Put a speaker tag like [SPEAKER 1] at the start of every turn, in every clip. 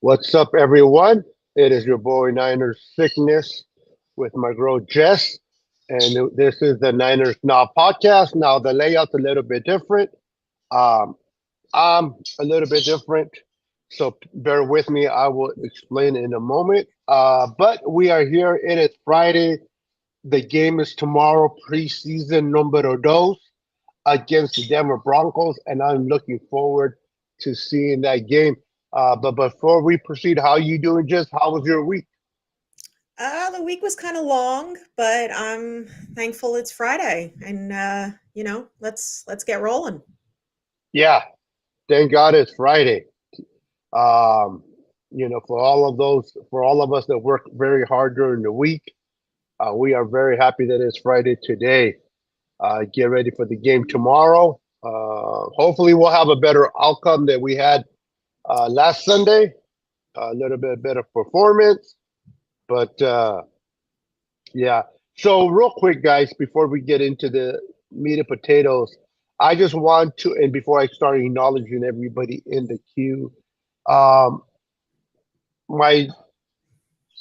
[SPEAKER 1] What's up, everyone? It is your boy Niners Sickness with my girl Jess, and this is the Niners Now podcast. Now, the layout's a little bit different. Um, I'm a little bit different, so bear with me. I will explain in a moment. But we are here. It is Friday. The game is tomorrow, preseason numero dos against the Denver Broncos, and I'm looking forward to seeing that game. But before we proceed, how you doing, Jess? How was your week?
[SPEAKER 2] The week was kind of long, but I'm thankful it's Friday, and let's get rolling.
[SPEAKER 1] Yeah, thank God it's Friday. Um, for all of us that work very hard during the week, we are very happy that it's Friday today. Get ready for the game tomorrow. Hopefully, we'll have a better outcome than we had last Sunday. A little bit better performance, but yeah. So, real quick, guys, before we get into the meat and potatoes, I just want to, and before I start acknowledging everybody in the queue, um, my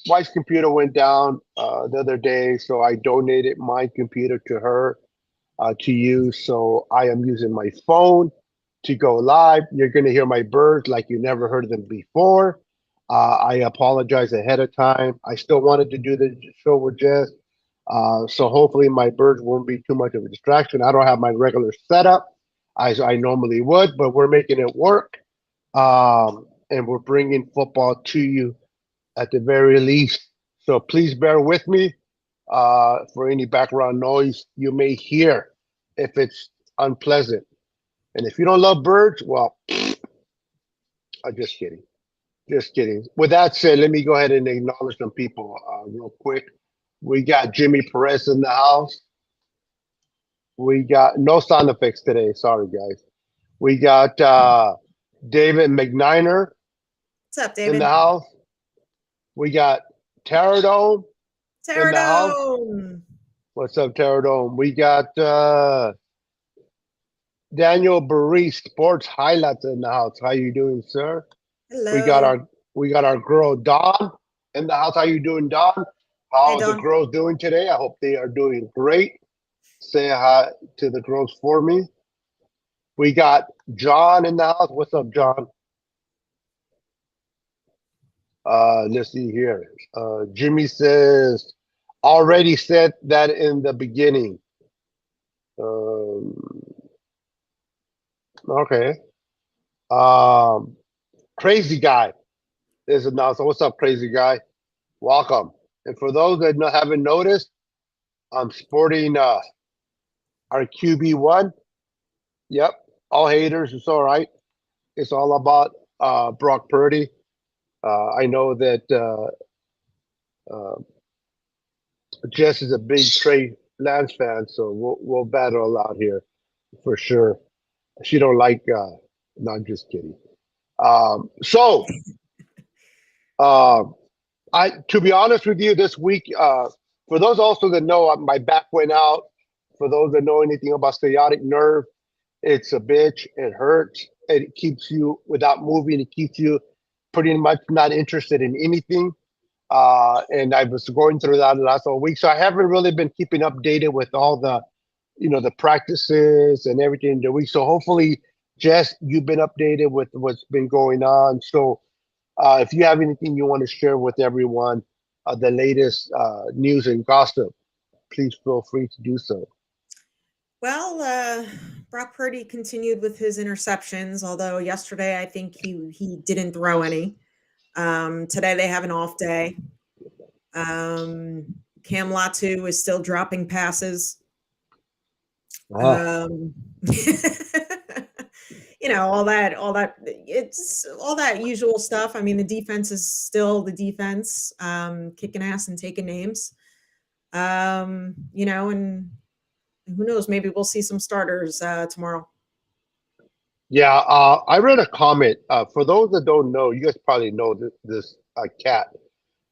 [SPEAKER 1] wife's computer went down the other day, so I donated my computer to her to use. So I am using my phone to go live. You're going to hear my birds like you never heard them before. I apologize ahead of time. I still wanted to do the show with Jess. So hopefully my birds won't be too much of a distraction. I don't have my regular setup as I normally would, but we're making it work. And we're bringing football to you at the very least. So please bear with me for any background noise you may hear if it's unpleasant. And if you don't love birds, well, I'm just kidding. Just kidding. With that said, let me go ahead and acknowledge some people real quick. We got Jimmy Perez in the house. We got no sound effects today. Sorry, guys. We got David McNiner
[SPEAKER 2] What's up,
[SPEAKER 1] in the
[SPEAKER 2] David?
[SPEAKER 1] house. We got Pterodome in the house.
[SPEAKER 2] Pterodome.
[SPEAKER 1] What's up, Pterodome? We got Daniel Burry, Sports Highlights in the house. How you doing, sir? We got
[SPEAKER 2] Hello.
[SPEAKER 1] our we got our girl Dawn in the house. How you doing, Dawn?
[SPEAKER 2] Hey,
[SPEAKER 1] How are the
[SPEAKER 2] Don.
[SPEAKER 1] girls doing today? I hope they are doing great. Say hi to the girls for me. We got John in the house. What's up, John? Let's see here. Jimmy says already said that in the beginning. Um, okay. Um, Crazy guy is announced. What's up, crazy guy? Welcome. And for those that haven't noticed, I'm sporting our QB1. Yep. All haters, it's all right. It's all about Brock Purdy. I know that uh, Jess is a big Trey Lance fan, so we'll battle out here for sure. She don't like. No, I'm just kidding. So, uh, I to be honest with you, this week, for those also that know, my back went out. For those that know anything about sciatic nerve, it's a bitch. It hurts. It keeps you without moving. It keeps you pretty much not interested in anything. And I was going through that last whole week, so I haven't really been keeping updated with all the, the practices and everything in the week. So hopefully, Jess, you've been updated with what's been going on. So if you have anything you want to share with everyone, the latest news and gossip, please feel free to do so.
[SPEAKER 2] Well, Brock Purdy continued with his interceptions, although yesterday I think he didn't throw any. Today they have an off day. Um, Cam Latu is still dropping passes.
[SPEAKER 1] Ah,
[SPEAKER 2] Um, all that, it's all that usual stuff. I mean, the defense is still the defense, kicking ass and taking names. And who knows, maybe we'll see some starters tomorrow.
[SPEAKER 1] yeah, I read a comment. For those that don't know, you guys probably know this cat.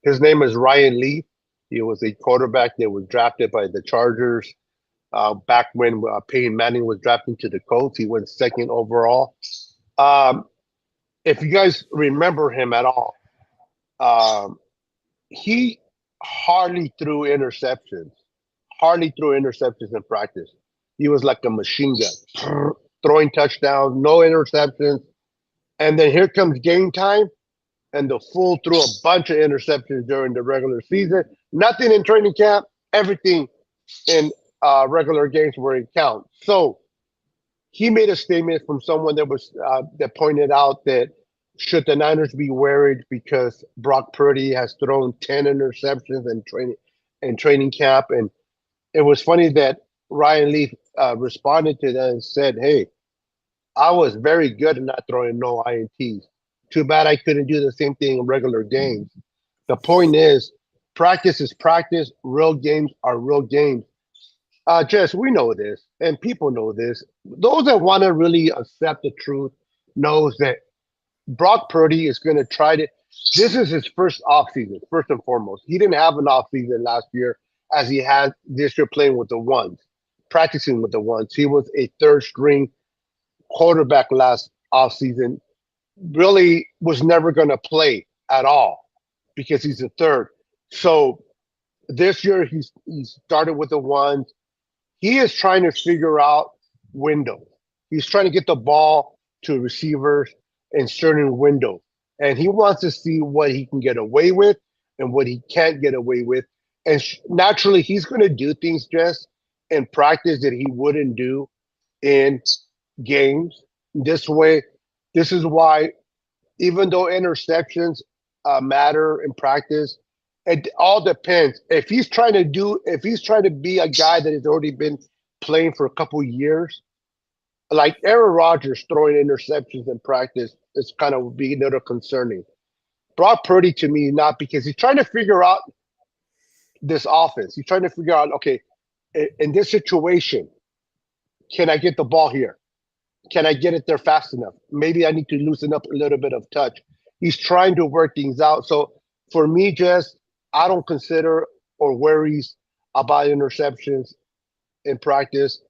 [SPEAKER 1] His name is Ryan Lee. He was a quarterback that was drafted by the Chargers back when Peyton Manning was drafted to the Colts. He went second overall. Um, if you guys remember him at all, Um, he hardly threw interceptions. Hardly threw interceptions in practice. He was like a machine gun, throwing touchdowns, no interceptions. And then here comes game time, and the fool threw a bunch of interceptions during the regular season. Nothing in training camp, everything in regular games where it counts. So he made a statement from someone that pointed out that should the Niners be worried because Brock Purdy has thrown 10 interceptions in training camp, and it was funny that Ryan Leaf responded to that and said, "Hey, I was very good at not throwing no INTs. Too bad I couldn't do the same thing in regular games." The point is, practice is practice. Real games are real games. Jess, we know this, and people know this. Those that want to really accept the truth knows that Brock Purdy is going to try to. This is his first offseason, first and foremost. He didn't have an offseason last year as he had this year playing with the ones, practicing with the ones. He was a third string quarterback last offseason. Really was never going to play at all because he's a third. So this year he started with the ones. He is trying to figure out windows. He's trying to get the ball to receivers in certain windows. And he wants to see what he can get away with and what he can't get away with. And naturally, he's going to do things just in practice that he wouldn't do in games. This way, this is why, even though interceptions matter in practice, it all depends. If he's trying to be a guy that has already been playing for a couple of years, like Aaron Rodgers throwing interceptions in practice is kind of being a little concerning. Brock Purdy to me, not because he's trying to figure out this offense. He's trying to figure out, okay, in this situation, can I get the ball here? Can I get it there fast enough? Maybe I need to loosen up a little bit of touch. He's trying to work things out. So for me, Jess, I don't consider or worries about interceptions in practice.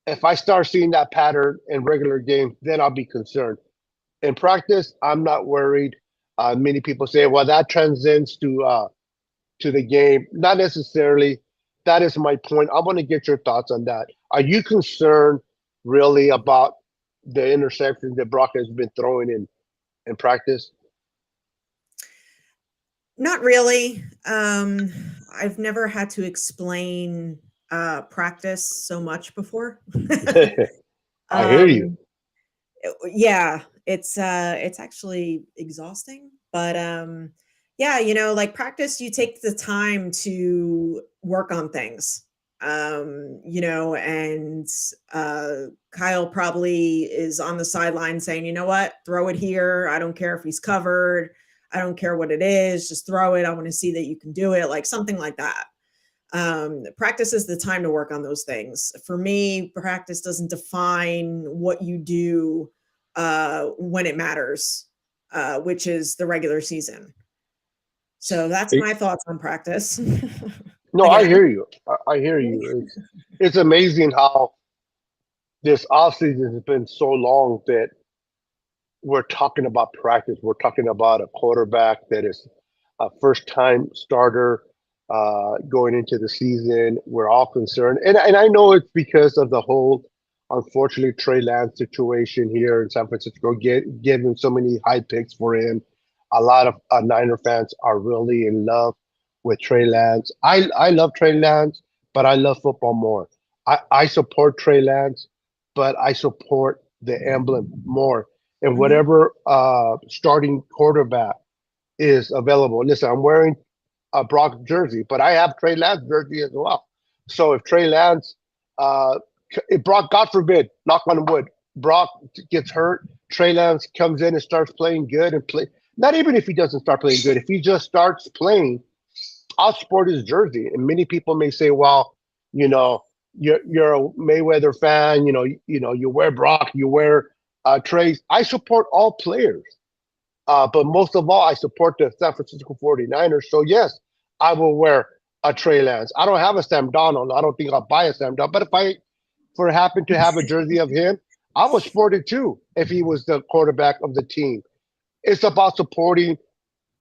[SPEAKER 1] If I start seeing that pattern in regular games, then I'll be concerned. In practice, I'm not worried. Many people say, "Well, that transcends to the game." Not necessarily. That is my point. I want to get your thoughts on that. Are you concerned really about the interceptions that Brock has been throwing in practice?
[SPEAKER 2] Not really. I've never had to explain practice so much before.
[SPEAKER 1] I hear you.
[SPEAKER 2] um, yeah, it's actually exhausting, but yeah, like practice, you take the time to work on things. And Kyle probably is on the sideline saying, "You know what? Throw it here. I don't care if he's covered. I don't care what it is. Just throw it. I want to see that you can do it." Like something like that. Practice is the time to work on those things. For me, practice doesn't define what you do when it matters, which is the regular season. So that's my thoughts on practice.
[SPEAKER 1] No, I
[SPEAKER 2] Again.
[SPEAKER 1] hear you. I hear you. It's amazing how this offseason has been so long that we're talking about practice. We're talking about a quarterback that is a first time starter going into the season. We're all concerned. And I know it's because of the whole, unfortunately, Trey Lance situation here in San Francisco, giving so many high picks for him. A lot of Niner fans are really in love with Trey Lance. I love Trey Lance, but I love football more. I support Trey Lance, but I support the emblem more. And
[SPEAKER 2] Mhm.
[SPEAKER 1] whatever starting quarterback is available. Listen, I'm wearing a Brock jersey, but I have Trey Lance jersey as well. So if Trey Lance, uh, if Brock, God forbid, knock on wood, Brock gets hurt, Trey Lance comes in and starts playing good and play. Not even if he doesn't start playing good, if he just starts playing, I'll sport his jersey. And many people may say, well, you know, you're a Mayweather fan, you wear Brock, you wear Trey's. I support all players. But most of all, I support the San Francisco 49ers. So, yes, I will wear a Trey Lance. I don't have a Sam Donald. I don't think I'll buy a Sam Donald. But if I for happen to have a jersey of him, I would sport it too if he was the quarterback of the team. It's about supporting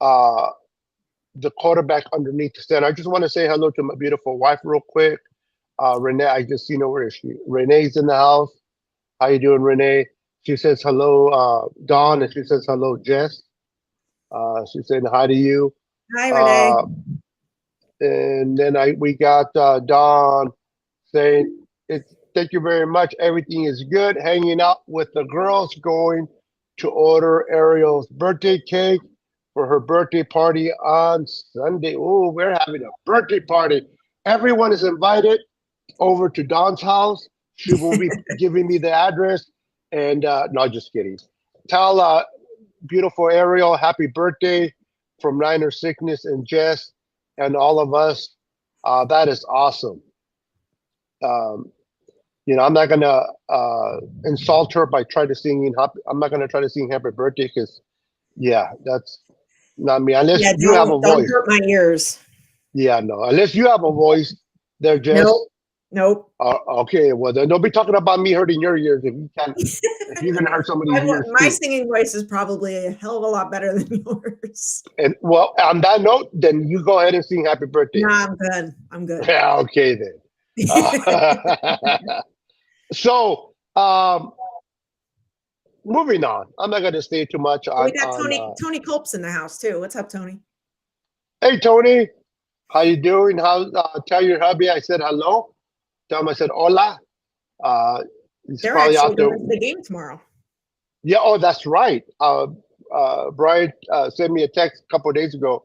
[SPEAKER 1] the quarterback underneath the center. I just want to say hello to my beautiful wife real quick. Renee, I just see where is she? Renee's in the house. How you doing, Renee? She says hello, Dawn, and she says hello, Jess. She's saying hi to you.
[SPEAKER 2] Hi, Renee.
[SPEAKER 1] Uh, and then we got Dawn saying it's thank you very much. Everything is good. Hanging out with the girls, going to order Ariel's birthday cake for her birthday party on Sunday. Oh, we're having a birthday party. Everyone is invited over to Dawn's house. She will be giving me the address. And no, just kidding. Tell beautiful Ariel happy birthday from Niner Sickness and Jess and all of us. That is awesome. Um, I'm not gonna insult her by trying to sing. I'm not gonna try to sing happy birthday because, yeah, that's not me. Unless
[SPEAKER 2] Yeah,
[SPEAKER 1] you have a
[SPEAKER 2] don't
[SPEAKER 1] voice.
[SPEAKER 2] hurt my ears.
[SPEAKER 1] Yeah, no. Unless you have a voice, they're just
[SPEAKER 2] Nope.
[SPEAKER 1] okay. Well, then don't be talking about me hurting your ears if you can. If you're gonna hurt somebody's ears
[SPEAKER 2] My
[SPEAKER 1] too.
[SPEAKER 2] singing voice is probably a hell of a lot better than yours.
[SPEAKER 1] And well, on that note, then you go ahead and sing happy birthday.
[SPEAKER 2] Nah, I'm good. I'm good.
[SPEAKER 1] Yeah, okay then. So, moving on. I'm not gonna stay too much on.
[SPEAKER 2] We got Tony Culp's in the house too. What's up, Tony?
[SPEAKER 1] Hey, Tony, how you doing? Tell your hubby I said hello. Tell him I said hola. He's
[SPEAKER 2] They're
[SPEAKER 1] probably
[SPEAKER 2] actually
[SPEAKER 1] out there.
[SPEAKER 2] going to the game tomorrow.
[SPEAKER 1] Yeah. Oh, that's right. Brian sent me a text a couple of days ago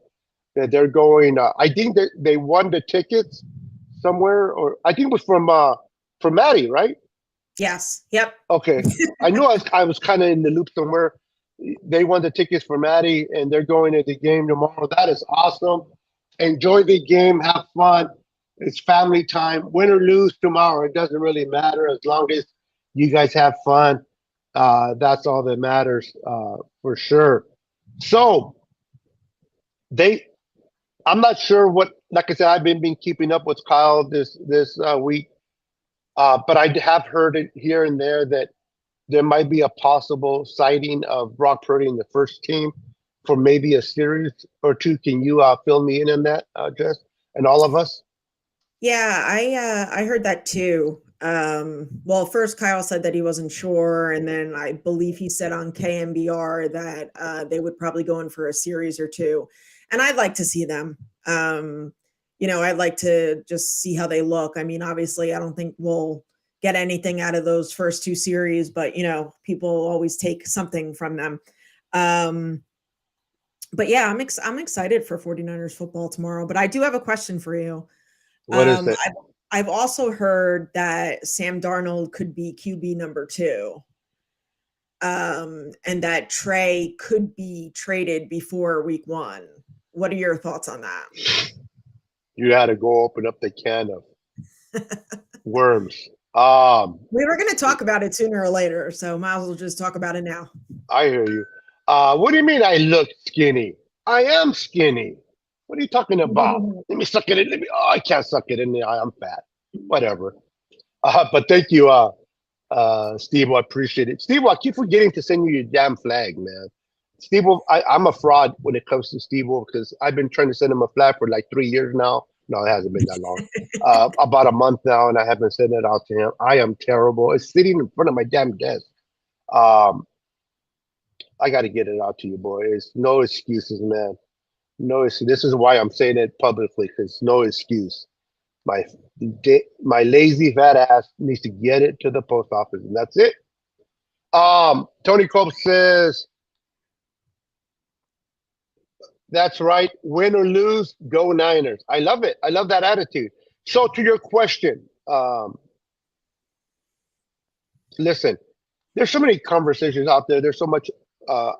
[SPEAKER 1] that they're going. I think that they won the tickets somewhere, or I think it was from Maddie, right?
[SPEAKER 2] Yes. Yep.
[SPEAKER 1] Okay. I knew I was kind of in the loop somewhere. They won the tickets for Maddie, and they're going to the game tomorrow. That is awesome. Enjoy the game. Have fun. It's family time. Win or lose tomorrow, it doesn't really matter as long as you guys have fun. That's all that matters for sure. So they, I'm not sure what. Like I said, I've been keeping up with Kyle this week, but I have heard it here and there that there might be a possible sighting of Brock Purdy in the first team for maybe a series or two. Can you fill me in on that, Jess, and all of us?
[SPEAKER 2] Yeah, I heard that too. Well, first Kyle said that he wasn't sure, and then I believe he said on KMBR that they would probably go in for a series or two, and I'd like to see them. I'd like to just see how they look. I mean, obviously, I don't think we'll get anything out of those first two series, but people always take something from them. But yeah, I'm excited for 49ers football tomorrow. But I do have a question for you.
[SPEAKER 1] What is it?
[SPEAKER 2] I've also heard that Sam Darnold could be QB number 2, and that Trey could be traded before week 1. What are your thoughts on that?
[SPEAKER 1] You had to go open up the can of worms.
[SPEAKER 2] We were going to talk about it sooner or later, so might as well just talk about it now.
[SPEAKER 1] I hear you. What do you mean I look skinny? I am skinny. What are you talking about? Let me suck it in. I can't suck it in. I'm fat. Whatever. But thank you, Steve. I appreciate it. Steve, I keep forgetting to send you your damn flag, man. Steve, I'm a fraud when it comes to Steve because I've been trying to send him a flag for like 3 years now. No, it hasn't been that long. About a month now, and I haven't sent it out to him. I am terrible. It's sitting in front of my damn desk. I got to get it out to you, boy. It's no excuses, man. No excuse. This is why I'm saying it publicly because no excuse. My lazy fat ass needs to get it to the post office, and that's it. Tony Cope says, "That's right. Win or lose, go Niners." I love it. I love that attitude. So, to your question, listen. There's so many conversations out there. There's so much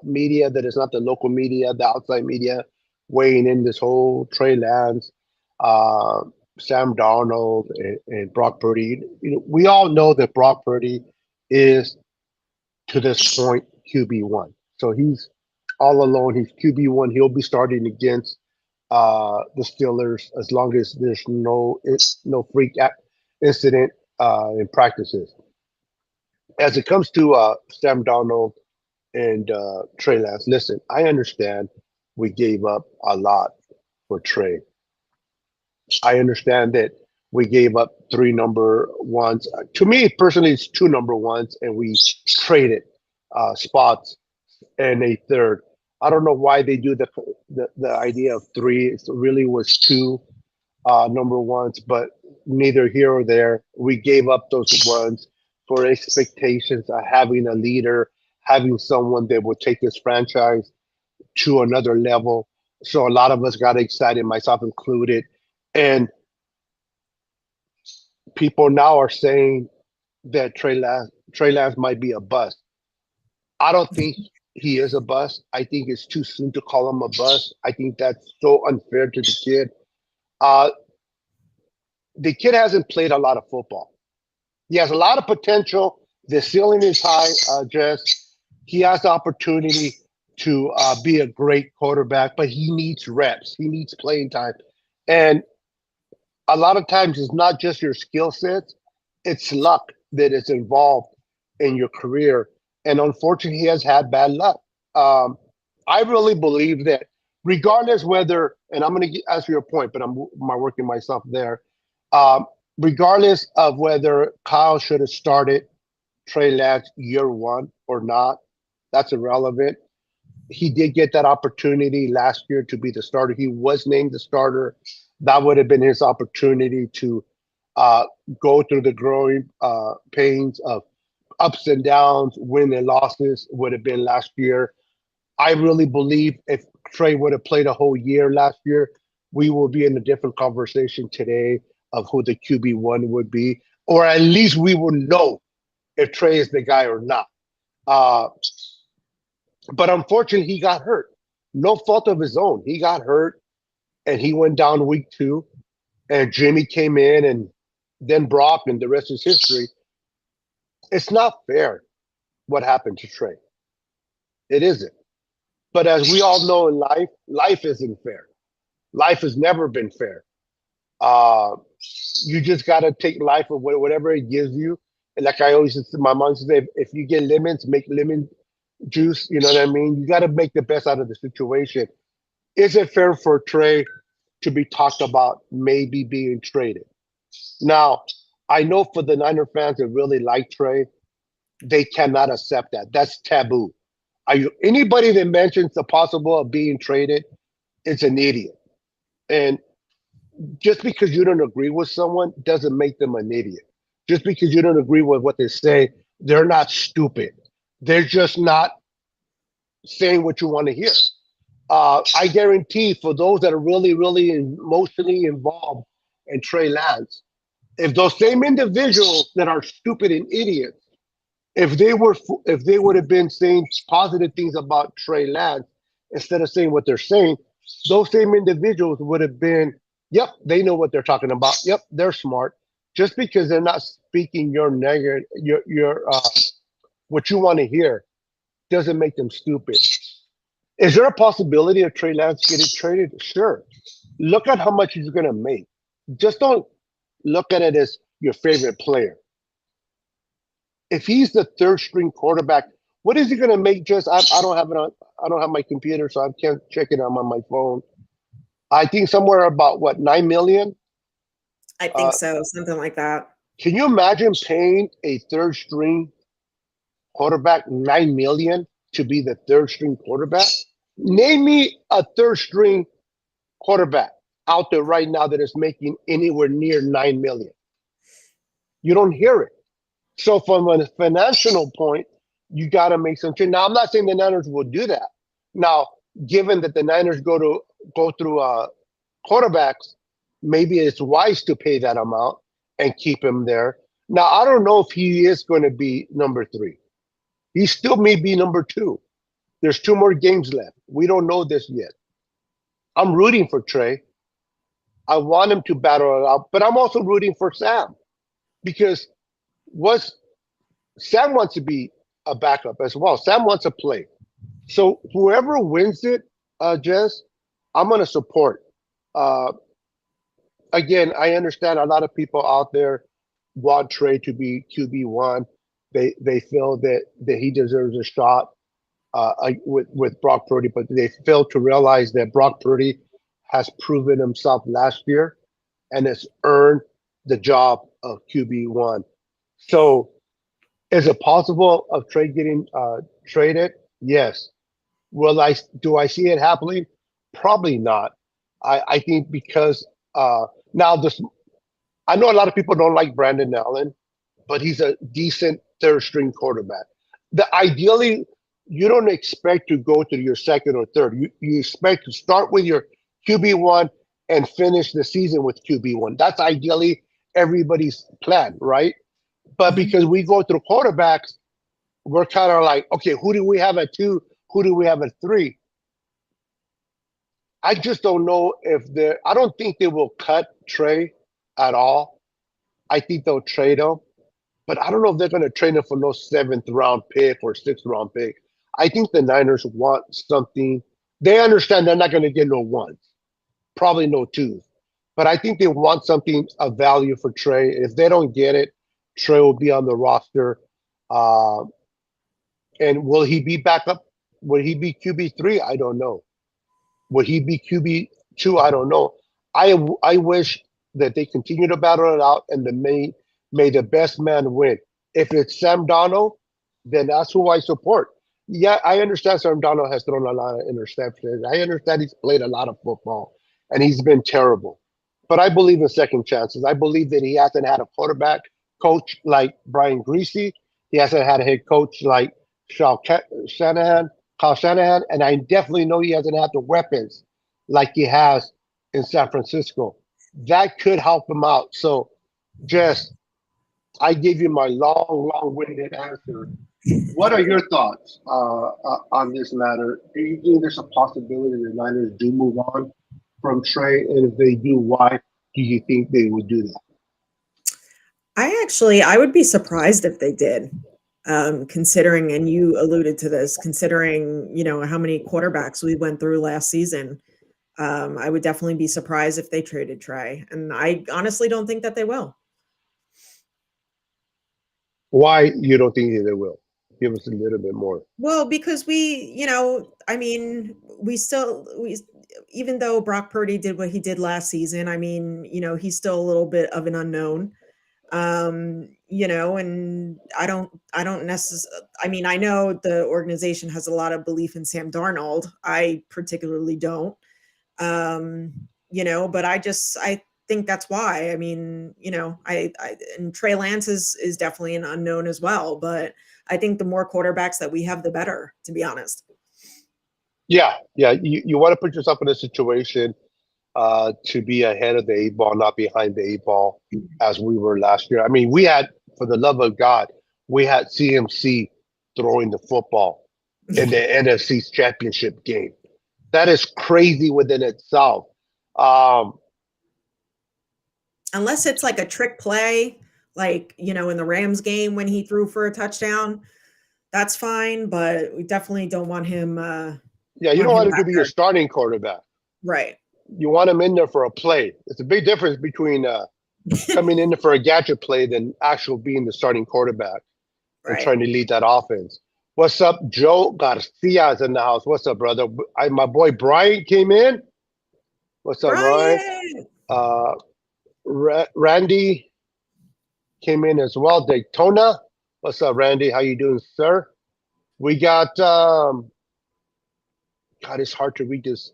[SPEAKER 1] media that is not the local media, the outside media, weighing in this whole Trey Lance, Sam Darnold, and Brock Purdy. We all know that Brock Purdy is to this point QB1. So he's all alone. He's QB1. He'll be starting against the Steelers as long as there's no freak incident in practices. As it comes to Sam Darnold and Trey Lance, listen, I understand we gave up a lot for Trey. I understand that we gave up 3 number 1s. To me, personally, it's 2 number 1s, and we traded spots and a third. I don't know why they do the idea of three. It really was 2 number 1s, but neither here or there. We gave up those ones for expectations of having a leader, having someone that would take this franchise to another level. So a lot of us got excited, myself included. And people now are saying that Trey Lance might be a bust. I don't think he is a bust. I think it's too soon to call him a bust. I think that's so unfair to the kid. Uh, the kid hasn't played a lot of football. He has a lot of potential. The ceiling is high, Jess. He has the opportunity to be a great quarterback, but he needs reps. He needs playing time. And a lot of times it's not just your skill sets, it's luck that is involved in your career. And unfortunately, he has had bad luck. Um, I really believe that regardless whether, and I'm going to ask you a point, but I'm working myself there. Um, Regardless of whether Kyle should have started Trey Lance year 1 or not, that's irrelevant. He did get that opportunity last year to be the starter. He was named the starter. That would have been his opportunity to uh, go through the growing pains of ups and downs, win and losses would have been last year. I really believe if Trey would have played a whole year last year, we will be in a different conversation today of who the QB1 would be, or at least we will know if Trey is the guy or not. Uh, but unfortunately, he got hurt. No fault of his own. He got hurt and he went down week 2, and Jimmy came in, and then Brock, and the rest is history. It's not fair what happened to Trey. It isn't. But as we all know in life, life isn't fair. Life has never been fair. Uh, you just got to take life of whatever it gives you. And like I always, my mom says, if you get lemons, make lemon juice. You know what I mean? You got to make the best out of the situation. Is it fair for Trey to be talked about maybe being traded? Now, I know for the Niner fans that really like Trey, they cannot accept that. That's taboo. Anybody that mentions the possible of being traded is an idiot. And just because you don't agree with someone doesn't make them an idiot. Just because you don't agree with what they say, they're not stupid. They're just not saying what you want to hear. I guarantee for those that are really, really emotionally involved in Trey Lance, if those same individuals that are stupid and idiots, if they would have been saying positive things about Trey Lance instead of saying what they're saying, those same individuals would have been, yep, they know what they're talking about. Yep, they're smart. Just because they're not speaking your negative, your what you want to hear, doesn't make them stupid. Is there a possibility of Trey Lance getting traded? Sure. Look at how much he's going to make. Just don't look at it as your favorite player. If he's the third string quarterback, what is he going to make? Just I don't have it on. I don't have my computer, so I can't check it. I'm on my phone. I think somewhere about what, 9 million.
[SPEAKER 2] I think so, something like that.
[SPEAKER 1] Can you imagine paying a third string quarterback 9 million to be the third string quarterback? Name me a third string quarterback out there right now that is making anywhere near 9 million. You don't hear it. So from a financial point, you got to make some change. Now, I'm not saying the Niners will do that. Now, given that the Niners go through quarterbacks, maybe it's wise to pay that amount and keep him there. Now, I don't know if he is going to be number 3. He still may be number 2. There's 2 more games left. We don't know this yet. I'm rooting for Trey. I want him to battle it out, but I'm also rooting for Sam because Sam wants to be a backup as well. Sam wants to play. So whoever wins it, Jess, I'm going to support. Uh, again, I understand a lot of people out there want Trey to be QB1. They feel that he deserves a shot. with Brock Purdy, but they fail to realize that Brock Purdy has proven himself last year and has earned the job of QB1. So, is it possible of Trey getting traded? Yes. Will I do I see it happening? Probably not. I think because now this I know a lot of people don't like Brandon Allen, but he's a decent third string quarterback. Ideally, you don't expect to go to your second or third. You expect to start with your QB1 and finish the season with QB1. That's ideally everybody's plan, right? But
[SPEAKER 2] Mhm.
[SPEAKER 1] because we go through quarterbacks, we're kind of like, okay, who do we have at two? Who do we have at three? I just don't know if they're. I don't think they will cut Trey at all. I think they'll trade him, but I don't know if they're going to trade him for no seventh round pick or sixth round pick. I think the Niners want something. They understand they're not going to get no ones, probably no twos, but I think they want something of value for Trey. If they don't get it, Trey will be on the roster. Uh, and will he be back up? Will he be QB3? I don't know. Would he be QB2? I don't know. I wish that they continue to battle it out and may the best man win. If it's Sam Donald, then that's who I support. Yeah, I understand Sam Donald has thrown a lot of interceptions. I understand he's played a lot of football and he's been terrible. But I believe in second chances. I believe that he hasn't had a quarterback coach like Brian Greasy. He hasn't had a head coach like Shanahan, Kyle Shanahan, and I definitely know he hasn't had the weapons like he has in San Francisco. That could help him out. So, Jess, I gave you my long-winded answer. What are your thoughts on this matter? Do you think there's a possibility the Niners do move on from Trey? And if they do, why do you think they would do that?
[SPEAKER 2] I would be surprised if they did, considering, and you alluded to this, considering, how many quarterbacks we went through last season. I would definitely be surprised if they traded Trey, and I honestly don't think that they will.
[SPEAKER 1] Why you don't think they will? Give us a little bit more.
[SPEAKER 2] Well, because I mean, even though Brock Purdy did what he did last season, I mean, he's still a little bit of an unknown. And I don't necessarily, I mean, I know the organization has a lot of belief in Sam Darnold. I particularly don't. Um, but I think that's why. I mean, I and Trey Lance is definitely an unknown as well, but I think the more quarterbacks that we have, the better, to be honest.
[SPEAKER 1] Yeah, yeah. You want to put yourself in a situation to be ahead of the eight ball, not behind the eight ball, as we were last year. I mean, we had, for the love of God, we had CMC throwing the football in the NFC's championship game. That is crazy within itself. Um,
[SPEAKER 2] Unless it's like a trick play, like, in the Rams game when he threw for a touchdown, that's fine, but we definitely don't
[SPEAKER 1] yeah, you
[SPEAKER 2] want
[SPEAKER 1] don't
[SPEAKER 2] him
[SPEAKER 1] want him
[SPEAKER 2] back
[SPEAKER 1] to be your
[SPEAKER 2] there.
[SPEAKER 1] starting quarterback.
[SPEAKER 2] Right.
[SPEAKER 1] You want him in there for a play. It's a big difference between coming in for a gadget play than actual being the starting quarterback and
[SPEAKER 2] Right.
[SPEAKER 1] trying to lead that offense. What's up, Joe Garcia is in the house. What's up, brother? My boy Brian came in. What's up, Ryan?
[SPEAKER 2] Brian.
[SPEAKER 1] Uh, Randy came in as well. Daytona. What's up, Randy? How you doing, sir? We got God, it's hard to read this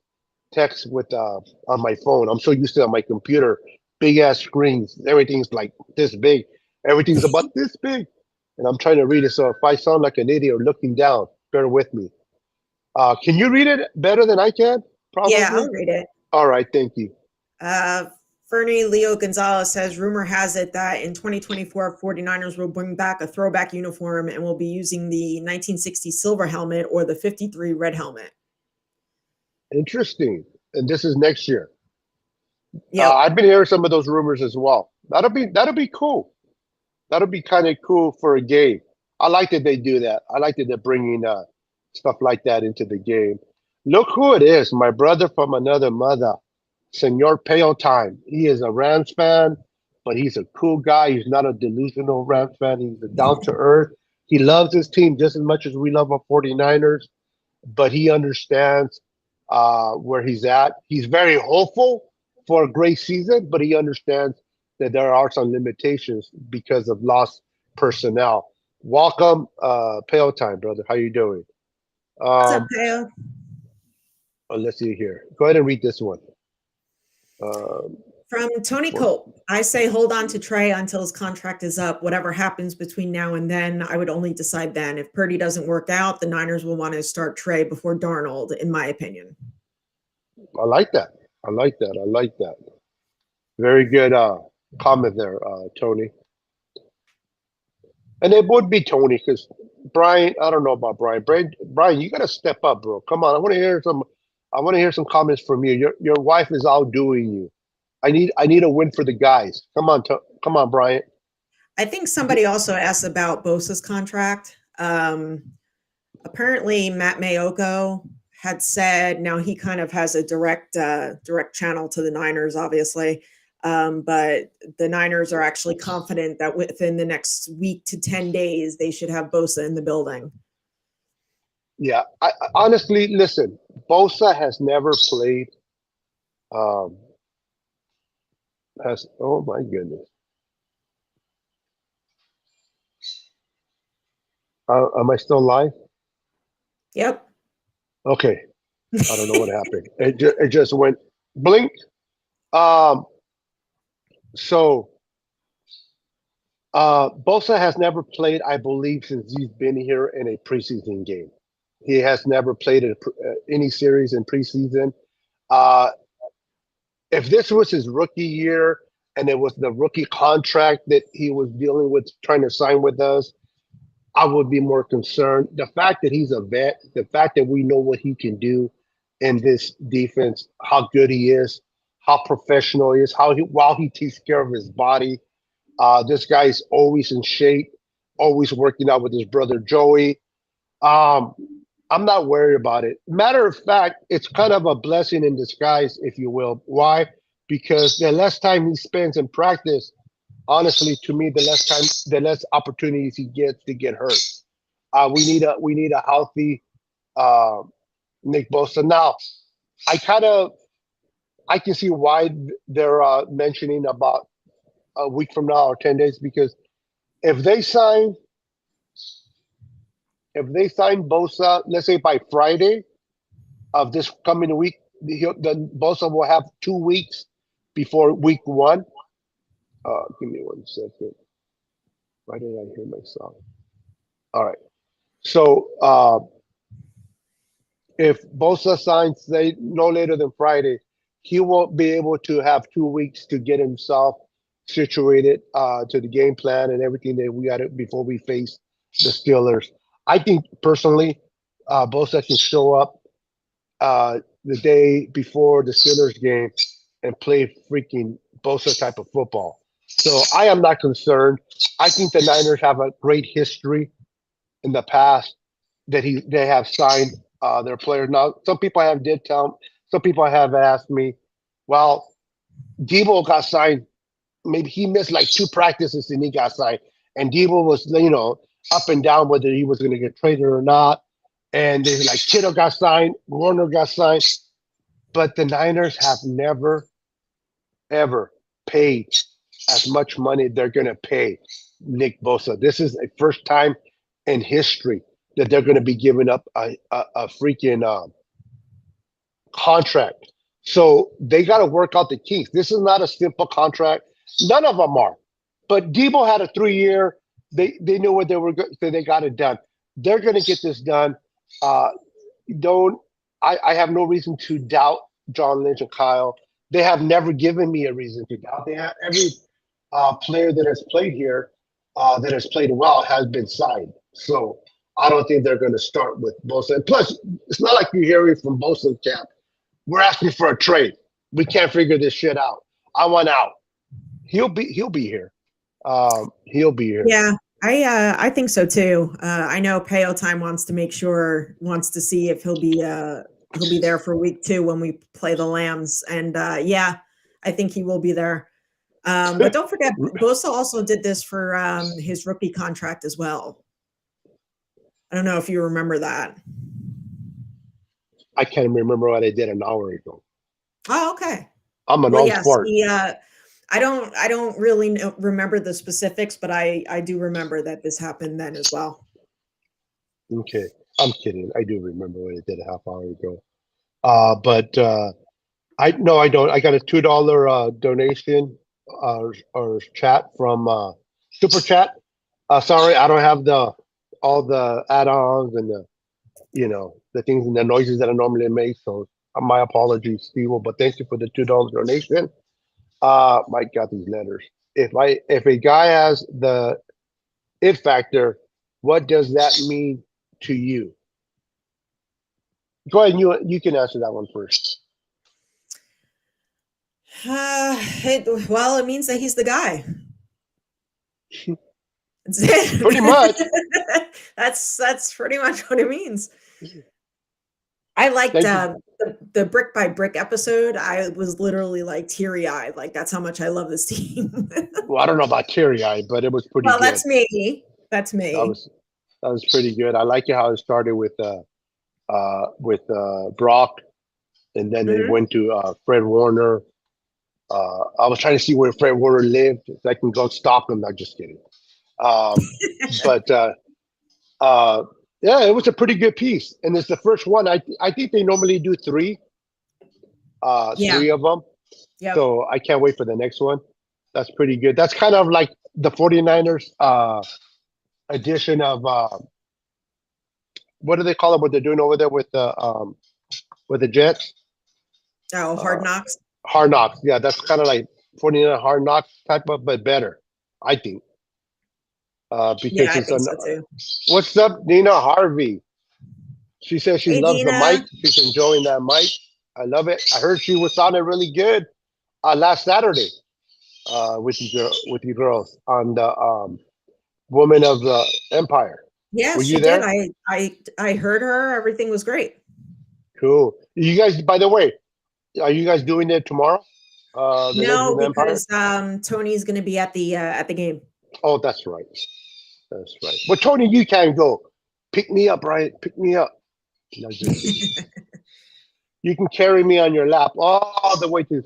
[SPEAKER 1] text with on my phone. I'm so used to it on my computer. Big ass screens. Everything's like this big. Everything's about this big. And I'm trying to read it. So if I sound like an idiot or looking down, bear with me. Can you read it better than I can?
[SPEAKER 2] Yeah,
[SPEAKER 1] Probably.
[SPEAKER 2] I'll read it.
[SPEAKER 1] All right, thank you.
[SPEAKER 2] Uh, Fernie Leo Gonzalez says rumor has it that in 2024, 49ers will bring back a throwback uniform and will be using the 1960 silver helmet or the 53 red helmet.
[SPEAKER 1] Interesting. And this is next year.
[SPEAKER 2] Yep.
[SPEAKER 1] I've been hearing some of those rumors as well. That'll be cool. That'll be kind of cool for a game. I like that they do that. I like that they're bringing stuff like that into the game. Look who it is, my brother from another mother, Senor Pale Time. He is a Rams fan, but he's a cool guy. He's not a delusional Rams fan. He's a down to earth. He loves his team just as much as we love our 49ers. but he understands where he's at. He's very hopeful for a great season, but he understands that there are some limitations because of lost personnel. Welcome, Pale Time, brother. How you doing?
[SPEAKER 2] What's up,
[SPEAKER 1] Um,
[SPEAKER 2] Teo?
[SPEAKER 1] let's see here. Go ahead and read this one. Um,
[SPEAKER 2] From Tony Colt, I say hold on to Trey until his contract is up. Whatever happens between now and then, I would only decide then. If Purdy doesn't work out, the Niners will want to start Trey before Darnold, in my opinion.
[SPEAKER 1] I like that. I like that. I like that. Very good comment there, Tony. And it would be Tony because Brian. I don't know about Brian. Brian, you got to step up, bro. Come on. I want to hear some. I want to hear some comments from you. Your wife is outdoing you. I need a win for the guys. Come on, come on, Brian.
[SPEAKER 2] I think somebody also asked about Bosa's contract. Apparently, Matt Mayoko had said, now he kind of has a direct channel to the Niners, obviously. But the Niners are actually confident that within the next week to 10 days, they should have Bosa in the building.
[SPEAKER 1] Yeah, I honestly listen. Bosa has never played. Um, has oh my goodness. Am I still live?
[SPEAKER 2] Yep.
[SPEAKER 1] Okay. I don't know what happened. It just went blink. Um, so Bosa has never played, I believe, since he's been here in a preseason game. He has never played any series in preseason. Uh, if this was his rookie year and it was the rookie contract that he was dealing with, trying to sign with us, I would be more concerned. The fact that he's a vet, the fact that we know what he can do in this defense, how good he is, how professional he is, while he takes care of his body. This guy's always in shape, always working out with his brother Joey. Um, I'm not worried about it. Matter of fact, it's kind of a blessing in disguise, if you will. Why? Because the less time he spends in practice, honestly, to me, the less opportunities he gets to get hurt. We need a healthy uh, Nick Bosa. Now, I kind of I can see why they're mentioning about a week from now or 10 days because if they sign Bosa, let's say by Friday of this coming week, then Bosa will have 2 weeks before week one. Give me 1 second. Why did I hear myself? All right. So if Bosa signs, say no later than Friday, he won't be able to have 2 weeks to get himself situated to the game plan and everything that we got it before we face the Steelers. I think personally, Bosa can show up the day before the Steelers game and play freaking Bosa type of football. So I am not concerned. I think the Niners have a great history in the past that they have signed their players. Now, some people some people have asked me, well, Debo got signed. Maybe he missed like 2 practices and he got signed. And Debo was, up and down whether he was going to get traded or not. And they like Kittle got signed, Warner got signed, but the Niners have never ever paid as much money they're going to pay Nick Bosa. This is a first time in history that they're going to be giving up a freaking contract. So they got to work out the kinks. This is not a simple contract. None of them are. But Debo had a 3-year. They knew what they were good, so they got it done. They're going to get this done. Uh, don't I have no reason to doubt John Lynch and Kyle. They have never given me a reason to doubt. They have every player that has played here that has played well has been signed. So I don't think they're going to start with Bosa. And plus, it's not like you're hearing from Bosa's camp. We're asking for a trade. We can't figure this shit out. I want out. He'll be here. He'll be here.
[SPEAKER 2] Yeah, I think so too. I know Pale Time wants to see if he'll be there for week 2 when we play the Lambs, and yeah, I think he will be there. But don't forget, Bosa also did this for his rookie contract as well. I don't know if you remember that.
[SPEAKER 1] I can't remember what I did an hour ago.
[SPEAKER 2] Oh, okay.
[SPEAKER 1] I'm an
[SPEAKER 2] Well,
[SPEAKER 1] old
[SPEAKER 2] yes,
[SPEAKER 1] sport.
[SPEAKER 2] I don't really remember the specifics, but I do remember that this happened then as well.
[SPEAKER 1] Okay, I'm kidding. I do remember what I did a half hour ago. But I no, I don't. I got a $2 donation or chat from Super Chat. Sorry, I don't have the all the add-ons and the things and the noises that I normally make. So my apologies, Steve. But thank you for the $2 donation. My God, these letters. If a guy has the it factor, what does that mean to you? Go ahead, and you can answer that one first.
[SPEAKER 2] Well, it means that he's the guy. That's it.
[SPEAKER 1] Pretty much.
[SPEAKER 2] That's pretty much what it means. I liked
[SPEAKER 1] Thank you.
[SPEAKER 2] the brick by brick episode. I was literally like teary eyed. Like that's how much I love this team.
[SPEAKER 1] Well, I don't know about teary eyed, but it was pretty
[SPEAKER 2] Well,
[SPEAKER 1] good.
[SPEAKER 2] that's me. That's
[SPEAKER 1] That
[SPEAKER 2] me.
[SPEAKER 1] was that was pretty good. I like it how it started with Brock, and then it
[SPEAKER 2] Mhm.
[SPEAKER 1] went to Fred Warner. I was trying to see where Fred Warner lived, so I can go stalk him. Not just kidding. Um, but uh, yeah, it was a pretty good piece, and it's the first one. I think they normally do
[SPEAKER 2] Yeah.
[SPEAKER 1] three of them.
[SPEAKER 2] Yep.
[SPEAKER 1] So I can't wait for the next one. That's pretty good. That's kind of like the 49ers edition of what do they call it? What they're doing over there with the Jets?
[SPEAKER 2] Oh,
[SPEAKER 1] Uh,
[SPEAKER 2] Hard Knocks.
[SPEAKER 1] Hard Knocks. Yeah, that's kind of like 49 Hard Knocks type of, but better, I think.
[SPEAKER 2] Yeah,
[SPEAKER 1] Because
[SPEAKER 2] I
[SPEAKER 1] it's
[SPEAKER 2] think
[SPEAKER 1] an
[SPEAKER 2] so too.
[SPEAKER 1] what's up, Nina Harvey? She says she
[SPEAKER 2] Hey,
[SPEAKER 1] loves the mic.
[SPEAKER 2] Dina.
[SPEAKER 1] She's enjoying that mic. I love it. I heard she was sounding really good last Saturday with you girls on the Woman of the Empire.
[SPEAKER 2] Yeah,
[SPEAKER 1] Were
[SPEAKER 2] she
[SPEAKER 1] you
[SPEAKER 2] did.
[SPEAKER 1] there?
[SPEAKER 2] I heard her. Everything was great.
[SPEAKER 1] Cool. You guys, by the way, are you guys doing it tomorrow? The Legends of
[SPEAKER 2] No,
[SPEAKER 1] the Empire?
[SPEAKER 2] because Tony's going to be at the game.
[SPEAKER 1] Oh, that's right. That's right. But Tony, you can go. Pick me up, Brian. Pick me up. No, just kidding. You can carry me on your lap all the way to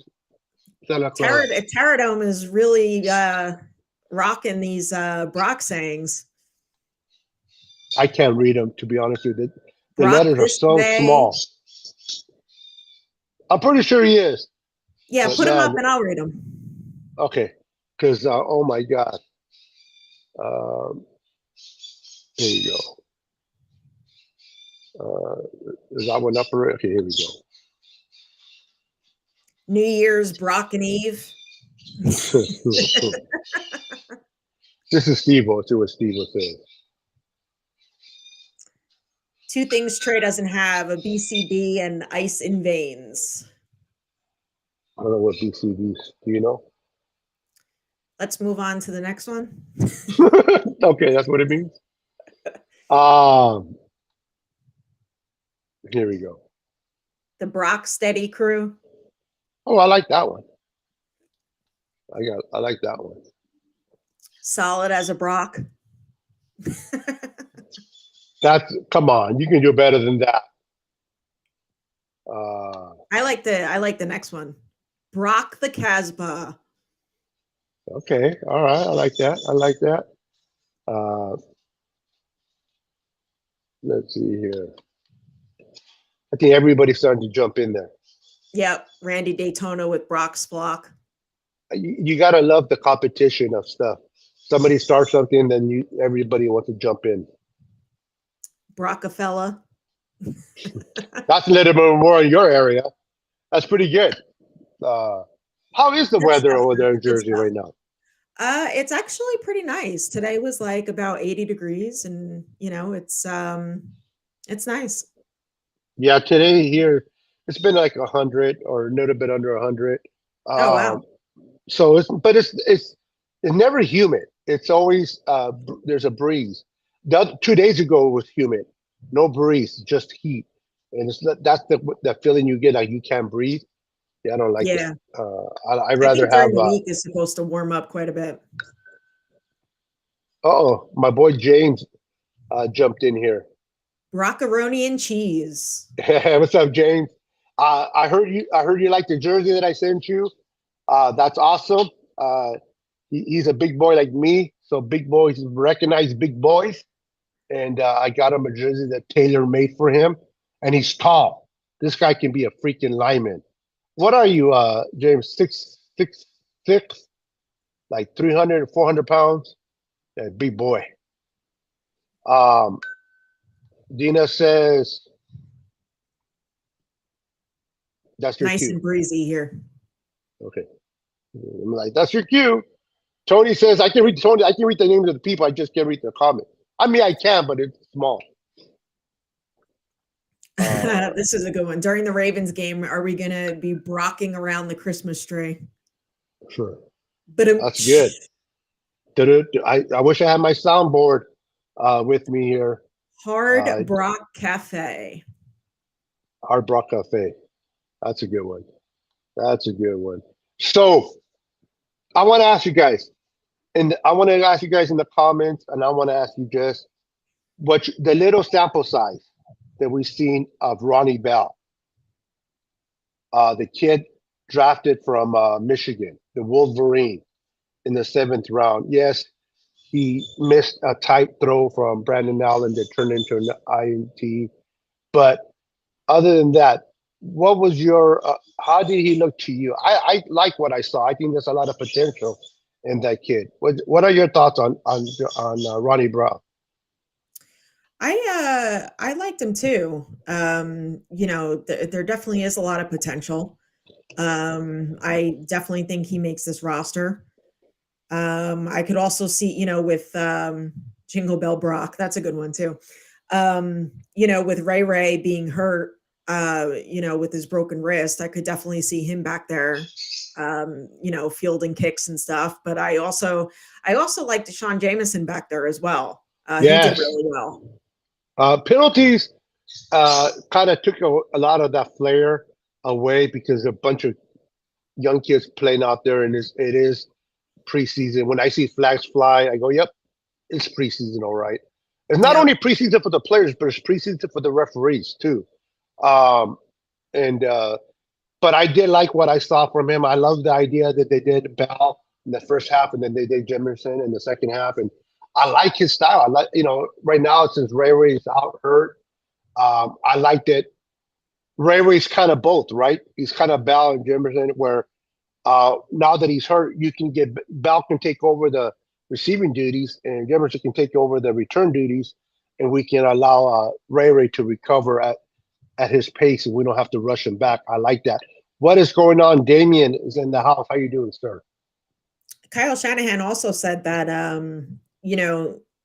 [SPEAKER 1] Santa Clara.
[SPEAKER 2] Terradome is really rocking these Brock sayings.
[SPEAKER 1] I can't read them, to be honest with you. The
[SPEAKER 2] Brock
[SPEAKER 1] letters are
[SPEAKER 2] this
[SPEAKER 1] so
[SPEAKER 2] way.
[SPEAKER 1] small. I'm pretty sure he is.
[SPEAKER 2] Yeah,
[SPEAKER 1] But
[SPEAKER 2] put him up
[SPEAKER 1] man,
[SPEAKER 2] and I'll read them.
[SPEAKER 1] okay. Because, oh my God. Um, here you go. Is that one up already? Okay, here we go.
[SPEAKER 2] New Year's Brock and Eve.
[SPEAKER 1] This is Steve-O. Let's see what Steve-O says.
[SPEAKER 2] Two things Trey doesn't have: a BCB and ice in veins.
[SPEAKER 1] I don't know what BCD is. Do you know?
[SPEAKER 2] Let's move on to the next one.
[SPEAKER 1] Okay, that's what it means. Um, Here we go.
[SPEAKER 2] The Brock Steady crew.
[SPEAKER 1] Oh, I like that one. I like that one.
[SPEAKER 2] Solid as a Brock.
[SPEAKER 1] That's come on. You can do better than that.
[SPEAKER 2] I like the next one. Brock the Casbah.
[SPEAKER 1] Okay. All right. I like that. I like that. Let's see here. I think everybody's starting to jump in there.
[SPEAKER 2] Yep, Randy Daytona with Brock's block.
[SPEAKER 1] You gotta love the competition of stuff. Somebody starts something, then everybody wants to jump in.
[SPEAKER 2] Brockafella.
[SPEAKER 1] That's a little bit more in your area. That's pretty good. How is the weather over there in Jersey right now?
[SPEAKER 2] It's actually pretty nice. Today was like about 80 degrees, and it's nice.
[SPEAKER 1] Yeah, today here it's been like 100 or a little bit under 100.
[SPEAKER 2] Oh wow.
[SPEAKER 1] So it's never humid. It's always there's a breeze. 2 days ago it was humid, no breeze, just heat, and that's the feeling you get like you can't breathe. Yeah, I don't like
[SPEAKER 2] Yeah.
[SPEAKER 1] it. I'd
[SPEAKER 2] I
[SPEAKER 1] rather
[SPEAKER 2] think during
[SPEAKER 1] have.
[SPEAKER 2] the week is supposed to warm up quite a bit.
[SPEAKER 1] Oh, my boy James jumped in here.
[SPEAKER 2] Broccaroni and cheese.
[SPEAKER 1] What's up, James? I heard you. I heard you like the jersey that I sent you. That's awesome. Uh, he's a big boy like me, so big boys recognize big boys. And I got him a jersey that tailor made for him. And he's tall. This guy can be a freaking lineman. What are you, James? 6'6", like 300, 400 pounds. Yeah, big boy. Um, Dina says that's your
[SPEAKER 2] Nice
[SPEAKER 1] cue.
[SPEAKER 2] and breezy here.
[SPEAKER 1] Okay, I'm like that's your cue. Tony says I can read Tony. I can read the names of the people. I just can't read the comment. I mean, I can, but it's small.
[SPEAKER 2] This is a good one. During the Ravens game, are we going to be brocking around the Christmas tree?
[SPEAKER 1] Sure,
[SPEAKER 2] But
[SPEAKER 1] that's good. I wish I had my soundboard with me here.
[SPEAKER 2] Hard Brock Cafe.
[SPEAKER 1] Hard Brock Cafe. That's a good one. That's a good one. So I want to ask you guys, and I want to ask you guys in the comments, and I want to ask you just what the little sample size that we've seen of Ronnie Bell, the kid drafted from Michigan, the Wolverine in the 7th round. Yes, he missed a tight throw from Brandon Allen that turned into an INT. But other than that, what was your? How did he look to you? I like what I saw. I think there's a lot of potential in that kid. What are your thoughts on Ronnie Brown?
[SPEAKER 2] I liked him too. There definitely is a lot of potential. I definitely think he makes this roster. I could also see, with Jingle Bell Brock, that's a good one too. With Ray being hurt, with his broken wrist, I could definitely see him back there, fielding kicks and stuff. But I also like Deshaun Jameson back there as well. He did
[SPEAKER 1] Yes,
[SPEAKER 2] really well.
[SPEAKER 1] penalties kind of took a lot of that flair away because a bunch of young kids playing out there, and it is preseason. When I see flags fly, I go, "Yep, it's preseason, all right." It's not
[SPEAKER 2] Yeah.
[SPEAKER 1] only preseason for the players, but it's preseason for the referees too. Um, and But I did like what I saw from him. I love the idea that they did Bell in the first half, and then they did Jimerson in the second half. And I like his style. I like, right now since Ray is out hurt, I like that Ray's kind of both, right? He's kind of Bell and Jimerson, where now that he's hurt, you can get Bell can take over the receiving duties, and Jimerson can take over the return duties, and we can allow Ray to recover at his pace, and we don't have to rush him back. I like that. What is going on? Damien is in the house. How you doing, sir?
[SPEAKER 2] Kyle Shanahan also said that,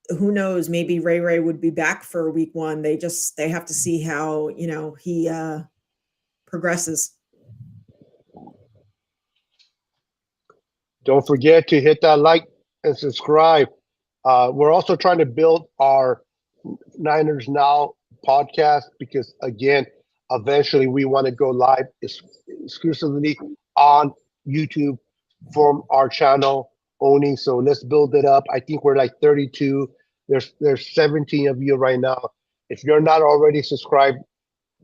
[SPEAKER 2] who knows, maybe Ray would be back for week 1. They have to see how, he progresses.
[SPEAKER 1] Don't forget to hit that like and subscribe. We're also trying to build our Niners Now podcast because, again, eventually we want to go live exclusively on YouTube from our channel only. So let's build it up. I think we're like 32. There's 17 of you right now. If you're not already subscribed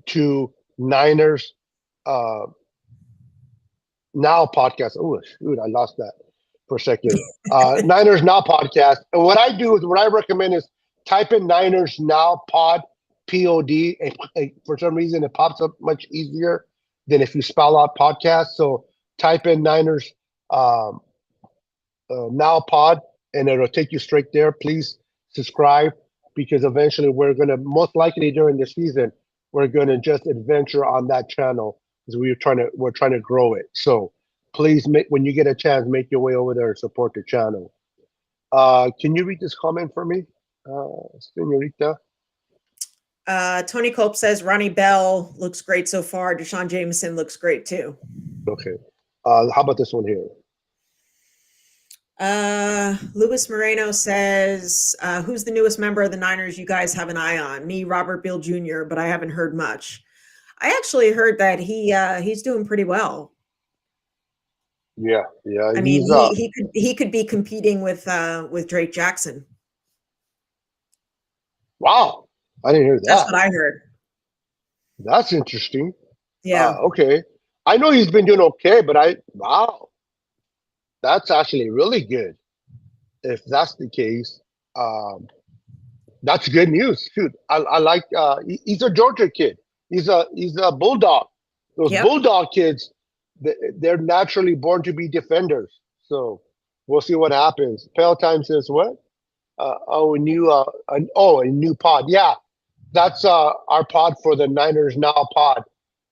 [SPEAKER 1] to Niners uh, Now podcast, oh shoot, I lost that for a second. Niners Now podcast. And what I recommend is type in Niners Now pod, POD. And for some reason, it pops up much easier than if you spell out podcast. So type in Niners Now pod, and it'll take you straight there. Please subscribe because eventually we're going to, most likely during the season, we're going to just adventure on that channel because we're trying to grow it. So please, when you get a chance, make your way over there and support the channel. Can you read this comment for me, Senorita?
[SPEAKER 2] Tony Cope says Ronnie Bell looks great so far. Deshaun Jameson looks great too.
[SPEAKER 1] Okay. How about this one here?
[SPEAKER 2] Luis Moreno says, who's the newest member of the Niners you guys have an eye on? Me, Robert Beal Jr., but I haven't heard much. I actually heard that he's doing pretty well.
[SPEAKER 1] Yeah.
[SPEAKER 2] I mean, he could be competing with Drake Jackson.
[SPEAKER 1] Wow. I didn't hear
[SPEAKER 2] That's
[SPEAKER 1] that.
[SPEAKER 2] what I heard.
[SPEAKER 1] That's interesting.
[SPEAKER 2] Yeah.
[SPEAKER 1] Okay. I know he's been doing okay, but wow, that's actually really good. If that's the case, um, that's good news. Shoot, I like. He's a Georgia kid. He's a bulldog. Those
[SPEAKER 2] Yep.
[SPEAKER 1] bulldog kids, they're naturally born to be defenders. So we'll see what happens. Time says what? A new pod. Yeah, that's our pod for the Niners Now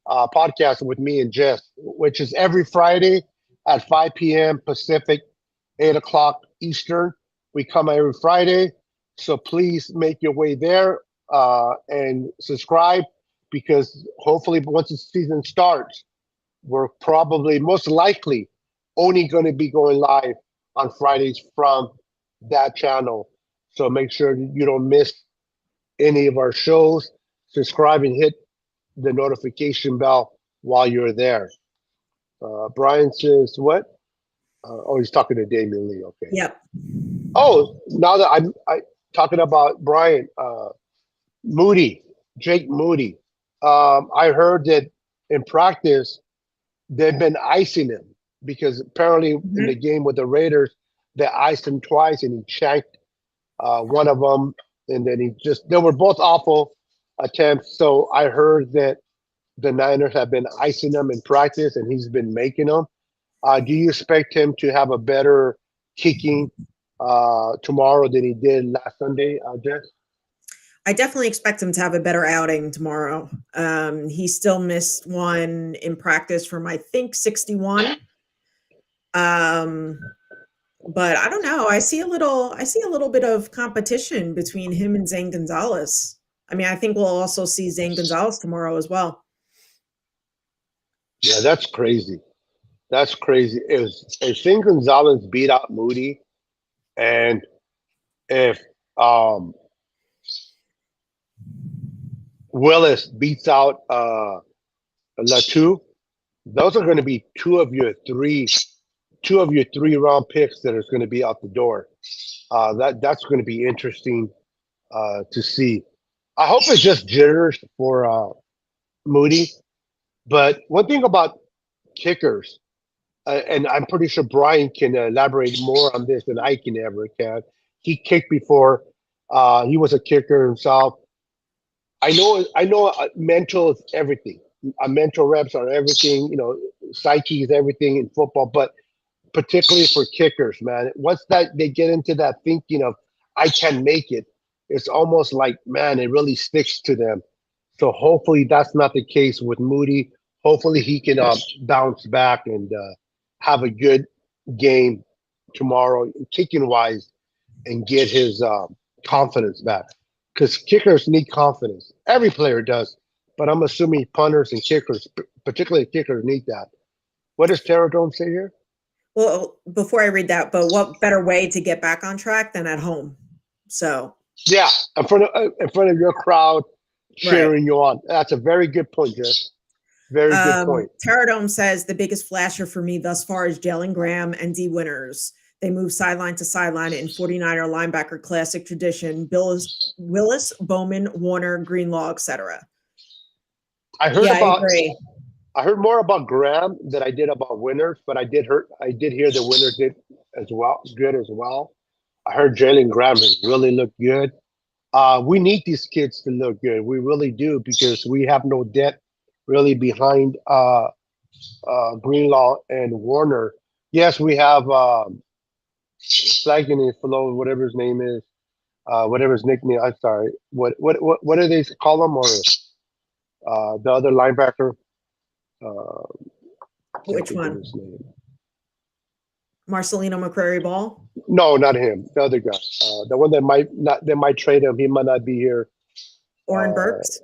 [SPEAKER 1] podcast with me and Jess, which is every Friday at 5 p.m. Pacific, 8 o'clock Eastern. We come every Friday. So please make your way there and subscribe because hopefully once the season starts, we're probably most likely only going to be going live on Fridays from that channel. So make sure you don't miss any of our shows. Subscribe and hit the notification bell while you're there. Brian says, what? He's talking to Damian Lee. Okay.
[SPEAKER 2] Yep.
[SPEAKER 1] Oh, now that I'm talking about Brian, Moody, Jake Moody. I heard that in practice, they've been icing him because apparently in the
[SPEAKER 2] Mhm.
[SPEAKER 1] game with the Raiders, they iced him twice and he shanked one of them. And then they were both awful attempts. So I heard that the Niners have been icing him in practice and he's been making them. Do you expect him to have a better kicking tomorrow than he did last Sunday, Jess?
[SPEAKER 2] I definitely expect him to have a better outing tomorrow. He still missed one in practice from I think 61. Um, but I don't know. I see a little bit of competition between him and Zane Gonzalez. I mean, I think we'll also see Zane Gonzalez tomorrow as well.
[SPEAKER 1] Yeah, that's crazy. That's crazy. If Shane Gonzalez beat out Moody, and if Willis beats out Latu, those are going to be two of your three round picks that are going to be out the door. That's going to be interesting to see. I hope it's just jitters for Moody. But one thing about kickers, and I'm pretty sure Brian can elaborate more on this than I can ever can. He kicked before. He was a kicker himself. I know. Mental is everything. Mental reps are everything. Psyche is everything in football. But particularly for kickers, man, once that they get into that thinking of I can make it, it's almost like man, it really sticks to them. So hopefully that's not the case with Moody. Hopefully he can bounce back and have a good game tomorrow, kicking wise, and get his confidence back. Because kickers need confidence. Every player does, but I'm assuming punters and kickers, particularly kickers, need that. What does Terradome say here?
[SPEAKER 2] Well, before I read that, but what better way to get back on track than at home? So,
[SPEAKER 1] Yeah, in front of your crowd
[SPEAKER 2] right.
[SPEAKER 1] cheering you on. That's a very good point, Jess. Very good point.
[SPEAKER 2] Terradome says the biggest flasher for me thus far is Jalen Graham and D Winters. They move sideline to sideline in 49er linebacker classic tradition. Willis, Bowman, Warner, Greenlaw, etc.
[SPEAKER 1] I heard
[SPEAKER 2] Yeah, I
[SPEAKER 1] about
[SPEAKER 2] agree.
[SPEAKER 1] I heard more about Graham than I did about Winners, but I did hear the Winners did as well, good as well. I heard Jalen Graham has really looked good. We need these kids to look good. We really do because we have no depth really behind Greenlaw and Warner. Yes, we have Flagging Flow, whatever his name is, whatever his nickname. I'm sorry. What do they call him? Or the other linebacker? Uh, can't
[SPEAKER 2] Which
[SPEAKER 1] think of
[SPEAKER 2] one?
[SPEAKER 1] his name.
[SPEAKER 2] Marcelino McCrary Ball?
[SPEAKER 1] No, not him. The other guy. The one that might not they might trade him. He might not be here.
[SPEAKER 2] Oren
[SPEAKER 1] Uh,
[SPEAKER 2] Burks?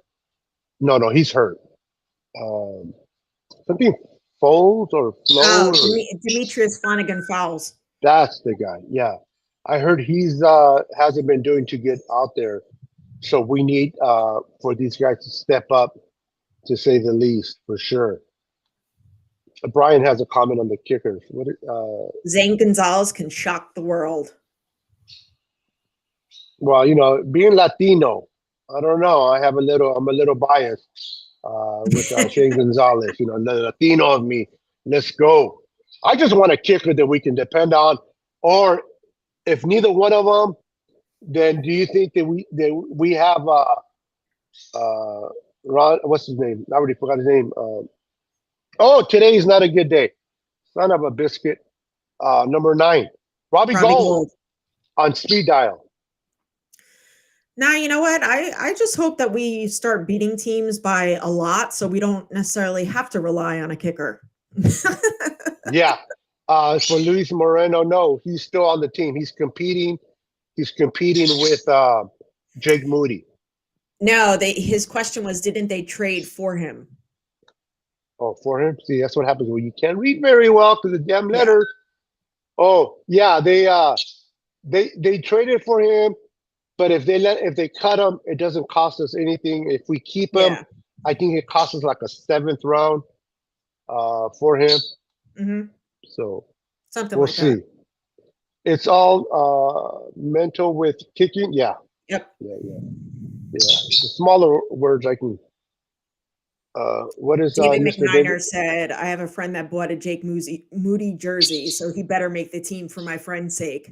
[SPEAKER 1] no, he's hurt. Um, Something Foles or Flow
[SPEAKER 2] Oh,
[SPEAKER 1] or
[SPEAKER 2] Demetrius Flanagan Fowles.
[SPEAKER 1] that's the guy. Yeah, I heard he's hasn't been doing too good out there. So we need for these guys to step up, to say the least, for sure. Brian has a comment on the kickers.
[SPEAKER 2] Zane Gonzalez can shock the world.
[SPEAKER 1] Well, being Latino. I don't know. I'm a little biased with Shane Gonzalez. You know, the Latino of me. Let's go. I just want a kicker that we can depend on. Or if neither one of them, then do you think that we have Ron? What's his name? I already forgot his name. Oh, today is not a good day. Son of a biscuit. Number 9, Robbie
[SPEAKER 2] Robbie
[SPEAKER 1] Gold
[SPEAKER 2] Gold.
[SPEAKER 1] on speed dial.
[SPEAKER 2] Now, you know what? I just hope that we start beating teams by a lot so we don't necessarily have to rely on a kicker.
[SPEAKER 1] Yeah. For Luis Moreno, no, he's still on the team. He's competing. He's competing with Jake Moody.
[SPEAKER 2] No, his question was, didn't they trade for him?
[SPEAKER 1] Oh, for him. See, that's what happens when you can't read very well because the damn
[SPEAKER 2] Yeah.
[SPEAKER 1] letters. Oh, yeah, they traded for him, but if they cut him, it doesn't cost us anything. If we keep him,
[SPEAKER 2] Yeah.
[SPEAKER 1] I think it costs us like a 7th round for him.
[SPEAKER 2] hmm
[SPEAKER 1] So
[SPEAKER 2] Something
[SPEAKER 1] we'll
[SPEAKER 2] like that.
[SPEAKER 1] see. It's all mental with kicking. Yeah,
[SPEAKER 2] Yep.
[SPEAKER 1] yeah. The smaller words I can. What is
[SPEAKER 2] David
[SPEAKER 1] Mr.
[SPEAKER 2] McNiner
[SPEAKER 1] David?
[SPEAKER 2] said, I have a friend that bought a Jake Moody jersey, so he better make the team for my friend's sake.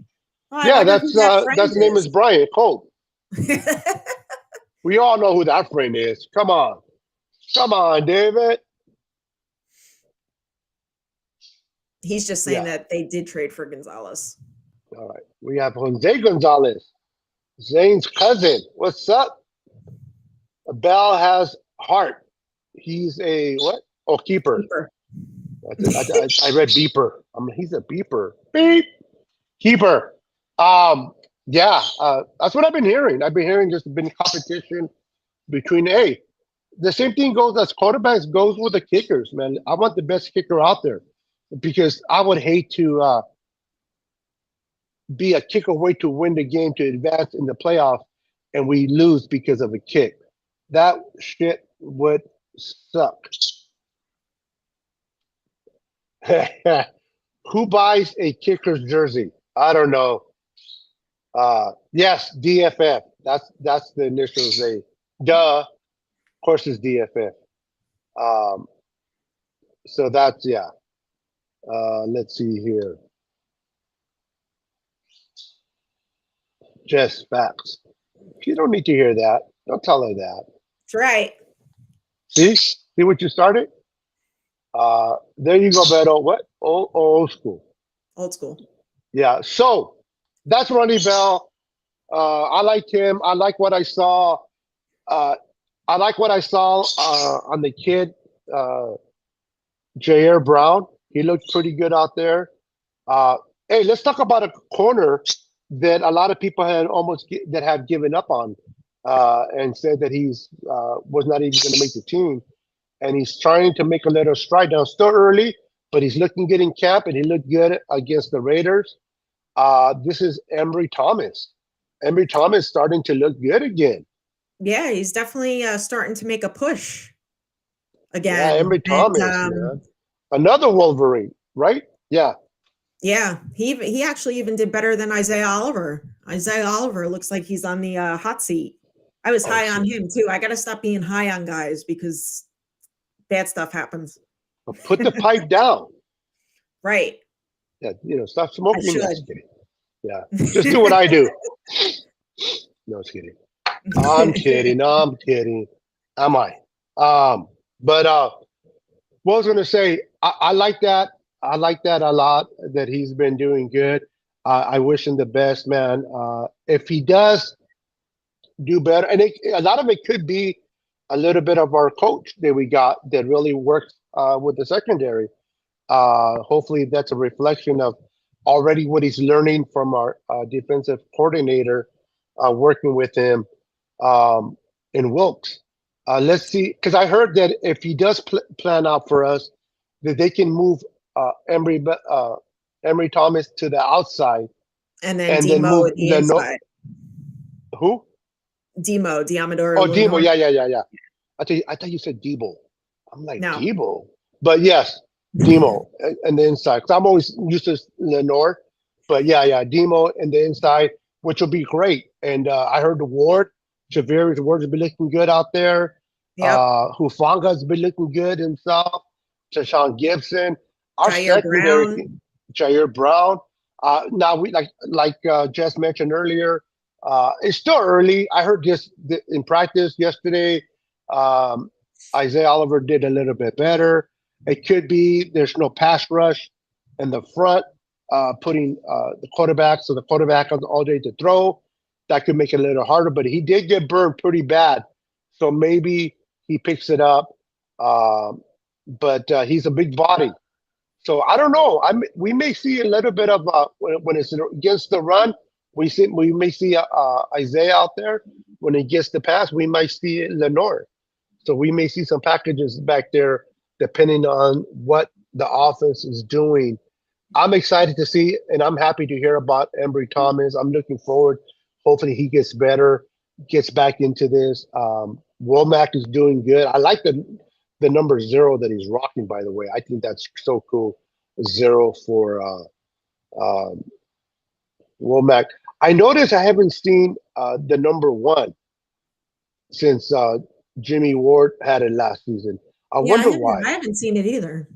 [SPEAKER 2] Oh, I
[SPEAKER 1] Yeah,
[SPEAKER 2] wonder who that friend
[SPEAKER 1] that's name is
[SPEAKER 2] is.
[SPEAKER 1] Brian Cole. We all know who that friend is. Come on, David.
[SPEAKER 2] He's just saying
[SPEAKER 1] Yeah.
[SPEAKER 2] that they did trade for Gonzalez.
[SPEAKER 1] All right. We have Jose Gonzalez, Zane's cousin. What's up? Bell has heart. He's a what? Oh, keeper.
[SPEAKER 2] Keeper.
[SPEAKER 1] I read beeper. He's a beeper. Beep. Keeper. Yeah. That's what I've been hearing. I've been hearing just been competition between the same thing goes as quarterbacks goes with the kickers, man. I want the best kicker out there because I would hate to be a kick away to win the game to advance in the playoffs and we lose because of a kick. That shit would suck. Who buys a kicker's jersey? I don't know. Yes, DFF. That's the initials. Duh. Of course, it's DFF. Um, so that's yeah. Let's see here. Just facts. You don't need to hear that. Don't tell her that.
[SPEAKER 2] That's right.
[SPEAKER 1] See what you started. There you go, Beto. What? Old school.
[SPEAKER 2] Old school.
[SPEAKER 1] Yeah. So that's Ronnie Bell. I liked him. I like what I saw. I like what I saw on the kid, Jair Brown. He looked pretty good out there. Hey, let's talk about a corner that a lot of people had that have given up on and said that he's was not even going to make the team. And he's trying to make a little stride now. Still early, but he's looking good in camp, and he looked good against the Raiders. This is Embry Thomas. Embry Thomas starting to look good again.
[SPEAKER 2] Yeah, he's definitely starting to make a push
[SPEAKER 1] Yeah,
[SPEAKER 2] again.
[SPEAKER 1] Embry
[SPEAKER 2] And
[SPEAKER 1] Thomas, man. Another Wolverine, right? Yeah.
[SPEAKER 2] yeah, he actually even did better than Isaiah Oliver. Isaiah Oliver looks like he's on the hot seat. I was high on him too. I got to stop being high on guys because bad stuff happens.
[SPEAKER 1] But put the pipe down.
[SPEAKER 2] Right.
[SPEAKER 1] Yeah, stop smoking.
[SPEAKER 2] I should.
[SPEAKER 1] No, just kidding. Yeah, just do what I do. No, just kidding. I'm kidding. Am I? But what I was gonna say, I like that. I like that a lot. That he's been doing good. I wish him the best, man. If he does do better, and a lot of it could be a little bit of our coach that we got that really works with the secondary. Hopefully, that's a reflection of already what he's learning from our defensive coordinator, working with him in Wilkes. Let's see, because I heard that if he does plan out for us, that they can move Emery Thomas to the outside,
[SPEAKER 2] And then
[SPEAKER 1] then
[SPEAKER 2] Demo
[SPEAKER 1] move
[SPEAKER 2] at the inside.
[SPEAKER 1] Who?
[SPEAKER 2] Demo, Diamador.
[SPEAKER 1] Oh, Debo. Yeah. I thought you said Debo. I'm like
[SPEAKER 2] No.
[SPEAKER 1] Debo, but yes, Demo and the inside. Because I'm always used to Lenore, but yeah, Demo and the inside, which will be great. And I heard the Ward Javarius Ward's been looking good out there.
[SPEAKER 2] Yep.
[SPEAKER 1] Hufanga's been looking good himself. Tashawn Gibson. Our
[SPEAKER 2] Jair
[SPEAKER 1] secondary,
[SPEAKER 2] Brown.
[SPEAKER 1] Jair Brown. Now we like Jess mentioned earlier. It's still early. I heard just in practice yesterday. Um, Isaiah Oliver did a little bit better. It could be there's no pass rush in the front, putting the quarterback, so the quarterback has all day to throw. That could make it a little harder, but he did get burned pretty bad. So maybe he picks it up. Um, but he's a big body. So I don't know. We may see a little bit of when it's against the run. We may see Isaiah out there. When it gets the pass, we might see Lenore. So we may see some packages back there, depending on what the offense is doing. I'm excited to see, and I'm happy to hear about Embry Thomas. I'm looking forward. Hopefully, he gets better, gets back into this. Womack is doing good. I like the number 0 that he's rocking. By the way, I think that's so cool. 0 for Womack. I noticed I haven't seen the number 1 since Jimmy Ward had it last season. I
[SPEAKER 2] Yeah,
[SPEAKER 1] wonder why.
[SPEAKER 2] I haven't seen it either.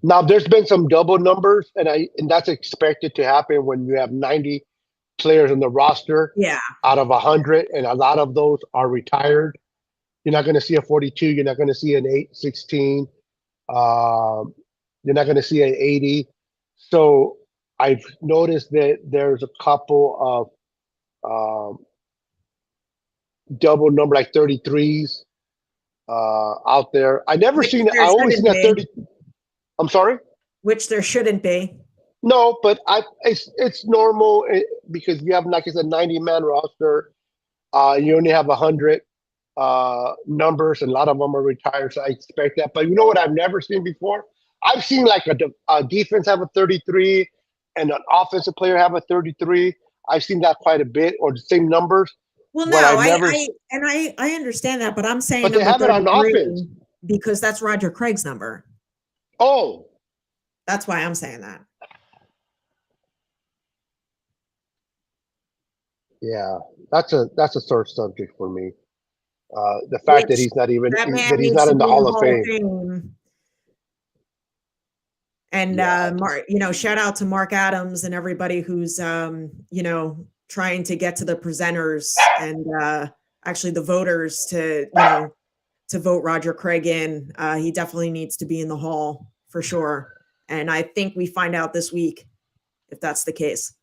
[SPEAKER 1] Now there's been some double numbers, and that's expected to happen when you have 90 players in the roster
[SPEAKER 2] Yeah.
[SPEAKER 1] out of 100, and a lot of those are retired. You're not going to see a 42. You're not going to see an 816. You're not going to see an 80. So I've noticed that there's a couple of double number like 33s out there. I never
[SPEAKER 2] Which
[SPEAKER 1] seen it.
[SPEAKER 2] there
[SPEAKER 1] I always seen
[SPEAKER 2] shouldn't
[SPEAKER 1] that
[SPEAKER 2] be.
[SPEAKER 1] 30. I'm sorry.
[SPEAKER 2] Which there shouldn't be.
[SPEAKER 1] No, but it's normal because you have, like I said, 90-man roster. You only have 100 numbers, and a lot of them are retired, so I expect that. But you know what I've never seen before? I've seen like a defense have a 33 and an offensive player have a 33. I've seen that quite a bit, or the same numbers.
[SPEAKER 2] Well,
[SPEAKER 1] What
[SPEAKER 2] no,
[SPEAKER 1] I've never,
[SPEAKER 2] I understand that, but I'm saying
[SPEAKER 1] but they
[SPEAKER 2] number
[SPEAKER 1] have it on
[SPEAKER 2] 33
[SPEAKER 1] offense.
[SPEAKER 2] because that's Roger Craig's number.
[SPEAKER 1] Oh,
[SPEAKER 2] That's why I'm saying that.
[SPEAKER 1] yeah, that's a sore subject for me. The fact that
[SPEAKER 2] Which
[SPEAKER 1] he's not even
[SPEAKER 2] that man
[SPEAKER 1] that he's
[SPEAKER 2] needs
[SPEAKER 1] not
[SPEAKER 2] to
[SPEAKER 1] in the
[SPEAKER 2] be in the
[SPEAKER 1] Hall of
[SPEAKER 2] Hall of
[SPEAKER 1] Fame.
[SPEAKER 2] Fame. And
[SPEAKER 1] Yeah,
[SPEAKER 2] Mark, shout out to Mark Adams and everybody who's trying to get to the presenters and actually the voters to to vote Roger Craig in. He definitely needs to be in the Hall for sure. And I think we find out this week if that's the case.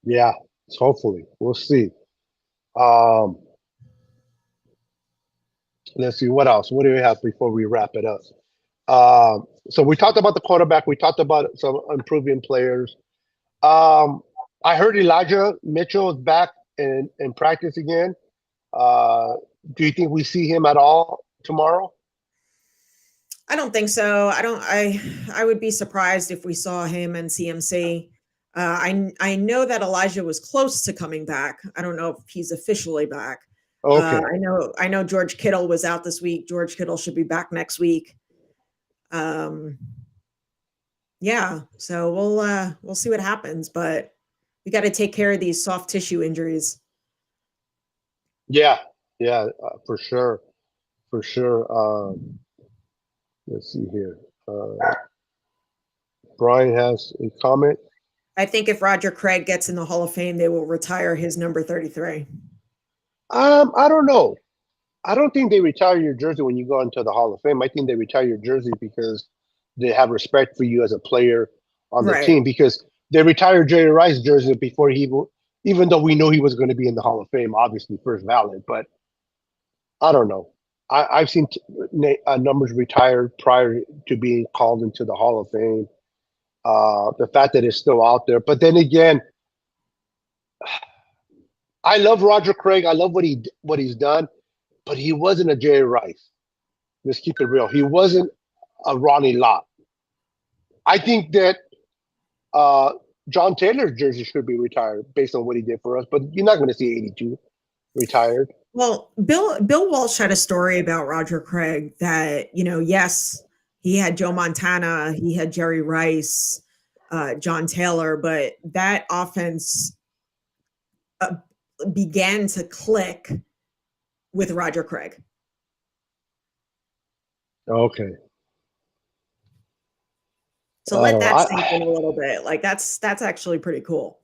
[SPEAKER 1] yeah. Hopefully, we'll see. Um, let's see what else. What do we have before we wrap it up? So we talked about the quarterback. We talked about some improving players. Um, I heard Elijah Mitchell is back in practice again. Uh, do you think we see him at all tomorrow?
[SPEAKER 2] I don't think so. I would be surprised if we saw him and CMC. I know that Elijah was close to coming back. I don't know if he's officially back.
[SPEAKER 1] Okay.
[SPEAKER 2] I know George Kittle was out this week. George Kittle should be back next week. Yeah, so we'll see what happens, but we got to take care of these soft tissue injuries.
[SPEAKER 1] Yeah, yeah, for sure, for sure. Let's see here. Brian has a comment.
[SPEAKER 2] I think if Roger Craig gets in the Hall of Fame, they will retire his number 33.
[SPEAKER 1] I don't know. I don't think they retire your jersey when you go into the Hall of Fame. I think they retire your jersey because they have respect for you as a player on the
[SPEAKER 2] Right.
[SPEAKER 1] team. Because they retired Jerry Rice jersey before even though we knew he was going to be in the Hall of Fame, obviously first ballot. But I don't know. I've seen numbers retired prior to being called into the Hall of Fame. The fact that it's still out there, but then again, I love Roger Craig. I love what he's done, but he wasn't a Jerry Rice. Let's keep it real. He wasn't a Ronnie Lott. I think that John Taylor's jersey should be retired based on what he did for us, but you're not going to see 82 retired.
[SPEAKER 2] Well, Bill Walsh had a story about Roger Craig that, yes, he had Joe Montana, he had Jerry Rice, John Taylor, but that offense began to click with Roger Craig.
[SPEAKER 1] Okay.
[SPEAKER 2] So let that sink in a little bit. Like that's actually pretty cool.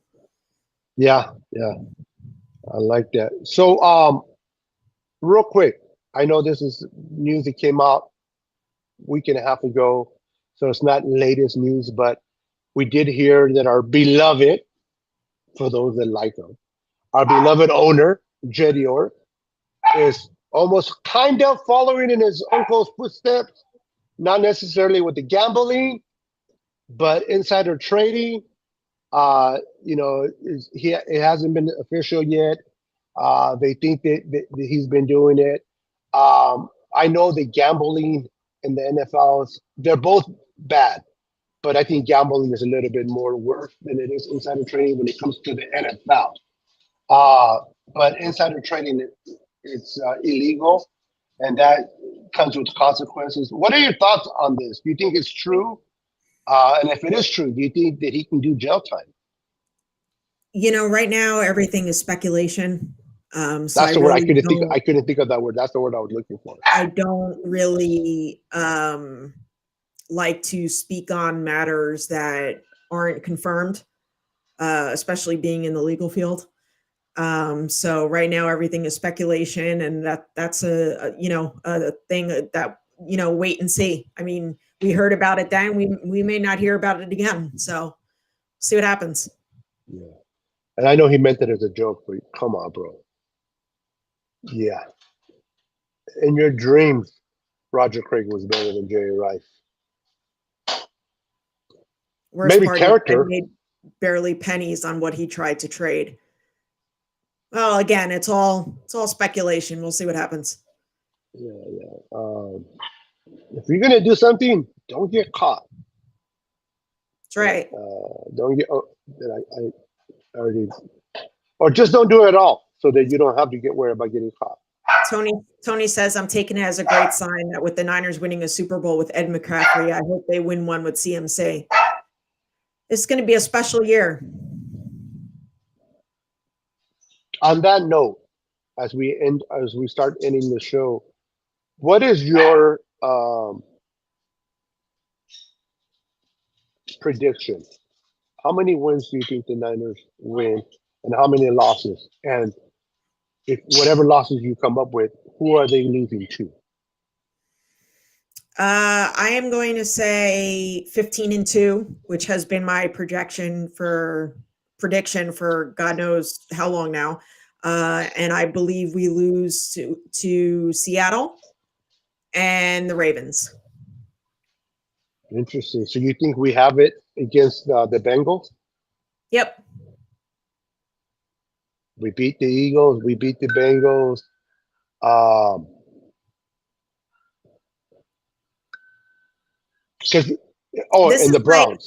[SPEAKER 1] Yeah, I like that. So, real quick, I know this is news that came out week and a half ago, so it's not latest news, but we did hear that our beloved, for those that like him, our beloved owner, Jed York, is almost kind of following in his uncle's footsteps, not necessarily with the gambling, but insider trading. It hasn't been official yet. They think that he's been doing it. I know the gambling in the NFLs, they're both bad, but I think gambling is a little bit more worse than it is insider trading when it comes to the NFL. But insider trading, it's illegal, and that comes with consequences. What are your thoughts on this? Do you think it's true? And if it is true, do you think that he can do jail time?
[SPEAKER 2] Right now everything is speculation. So I
[SPEAKER 1] That's the word.
[SPEAKER 2] really don't.
[SPEAKER 1] I couldn't think of that word. That's the word I was looking for.
[SPEAKER 2] I don't really like to speak on matters that aren't confirmed, especially being in the legal field. So right now everything is speculation, and that's a thing that wait and see. I mean, we heard about it then. We may not hear about it again. So see what happens.
[SPEAKER 1] Yeah, and I know he meant it as a joke, but come on, bro. Yeah, in your dreams, Roger Craig was better than Jerry Rice.
[SPEAKER 2] Worst
[SPEAKER 1] Maybe
[SPEAKER 2] part is I
[SPEAKER 1] character.
[SPEAKER 2] made barely pennies on what he tried to trade. Well, again, it's all speculation. We'll see what happens.
[SPEAKER 1] Yeah. If you're gonna do something, don't get caught.
[SPEAKER 2] That's right.
[SPEAKER 1] Don't get. I already, or just don't do it at all, so that you don't have to get worried about getting caught.
[SPEAKER 2] Tony says I'm taking it as a great sign that with the Niners winning a Super Bowl with Ed McCaffrey, I hope they win one with CMC. It's going to be a special year.
[SPEAKER 1] On that note, as we start ending the show, what is your prediction? How many wins do you think the Niners win, and how many losses? And if whatever losses you come up with, who are they losing to?
[SPEAKER 2] I am going to say 15-2, which has been my prediction for God knows how long now. And I believe we lose to Seattle and the Ravens.
[SPEAKER 1] Interesting. So you think we have it against the Bengals?
[SPEAKER 2] Yep.
[SPEAKER 1] We beat the Eagles. We beat the Bengals. Because
[SPEAKER 2] This
[SPEAKER 1] and
[SPEAKER 2] is
[SPEAKER 1] the
[SPEAKER 2] like
[SPEAKER 1] Browns.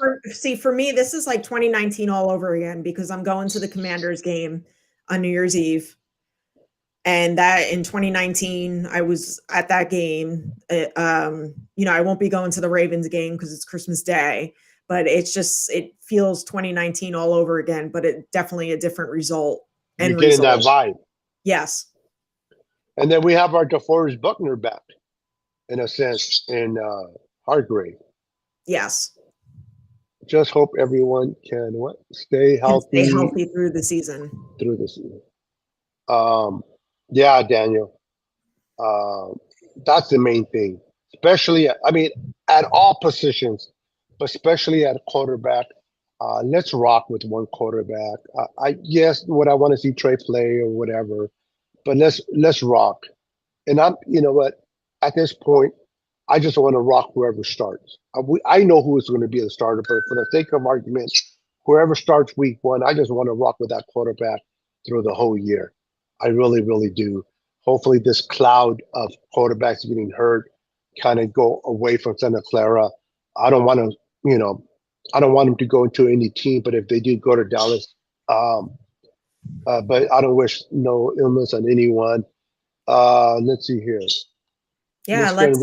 [SPEAKER 2] for me, this is like 2019 all over again, because I'm going to the Commanders game on New Year's Eve. And that in 2019, I was at that game. I won't be going to the Ravens game because it's Christmas Day, but it feels 2019 all over again, but it definitely a different result.
[SPEAKER 1] You're getting that vibe.
[SPEAKER 2] Yes.
[SPEAKER 1] And then we have our DeForest Buckner back, in a sense, in Hargrave.
[SPEAKER 2] Yes.
[SPEAKER 1] Just hope everyone can stay healthy.
[SPEAKER 2] Stay healthy through the season.
[SPEAKER 1] Yeah, Daniel. That's the main thing. Especially, I mean, at all positions, but especially at quarterback. Let's rock with one quarterback. Yes, would I want to see Trey play or whatever, but let's rock. And you know what? At this point, I just want to rock whoever starts. I know who is going to be the starter, but for the sake of argument, whoever starts week one, I just want to rock with that quarterback through the whole year. I really, really do. Hopefully, this cloud of quarterbacks getting hurt kind of go away from Santa Clara. I don't want to, I don't want them to go into any team, but if they do go to Dallas, but I don't wish no illness on anyone. Let's see here.
[SPEAKER 2] Yeah, let's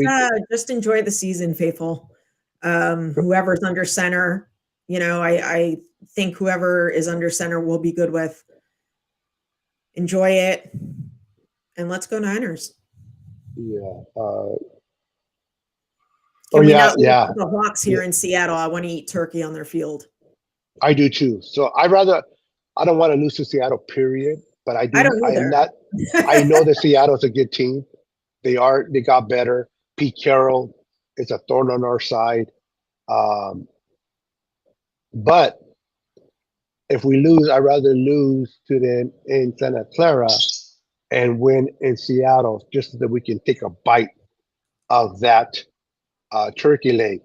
[SPEAKER 2] just enjoy the season, faithful. Whoever's under center, I think whoever is under center will be good with. enjoy it, and let's go Niners.
[SPEAKER 1] Yeah.
[SPEAKER 2] Can we not lose
[SPEAKER 1] Yeah.
[SPEAKER 2] to the Hawks here in Seattle? I want to eat turkey on their field.
[SPEAKER 1] I do too. So I don't want to lose to Seattle, period. But
[SPEAKER 2] I don't
[SPEAKER 1] I am
[SPEAKER 2] either.
[SPEAKER 1] not, I know that Seattle's a good team. They got better. Pete Carroll is a thorn on our side. Um, but if we lose, I'd rather lose to them in Santa Clara and win in Seattle just so that we can take a bite of that turkey leg.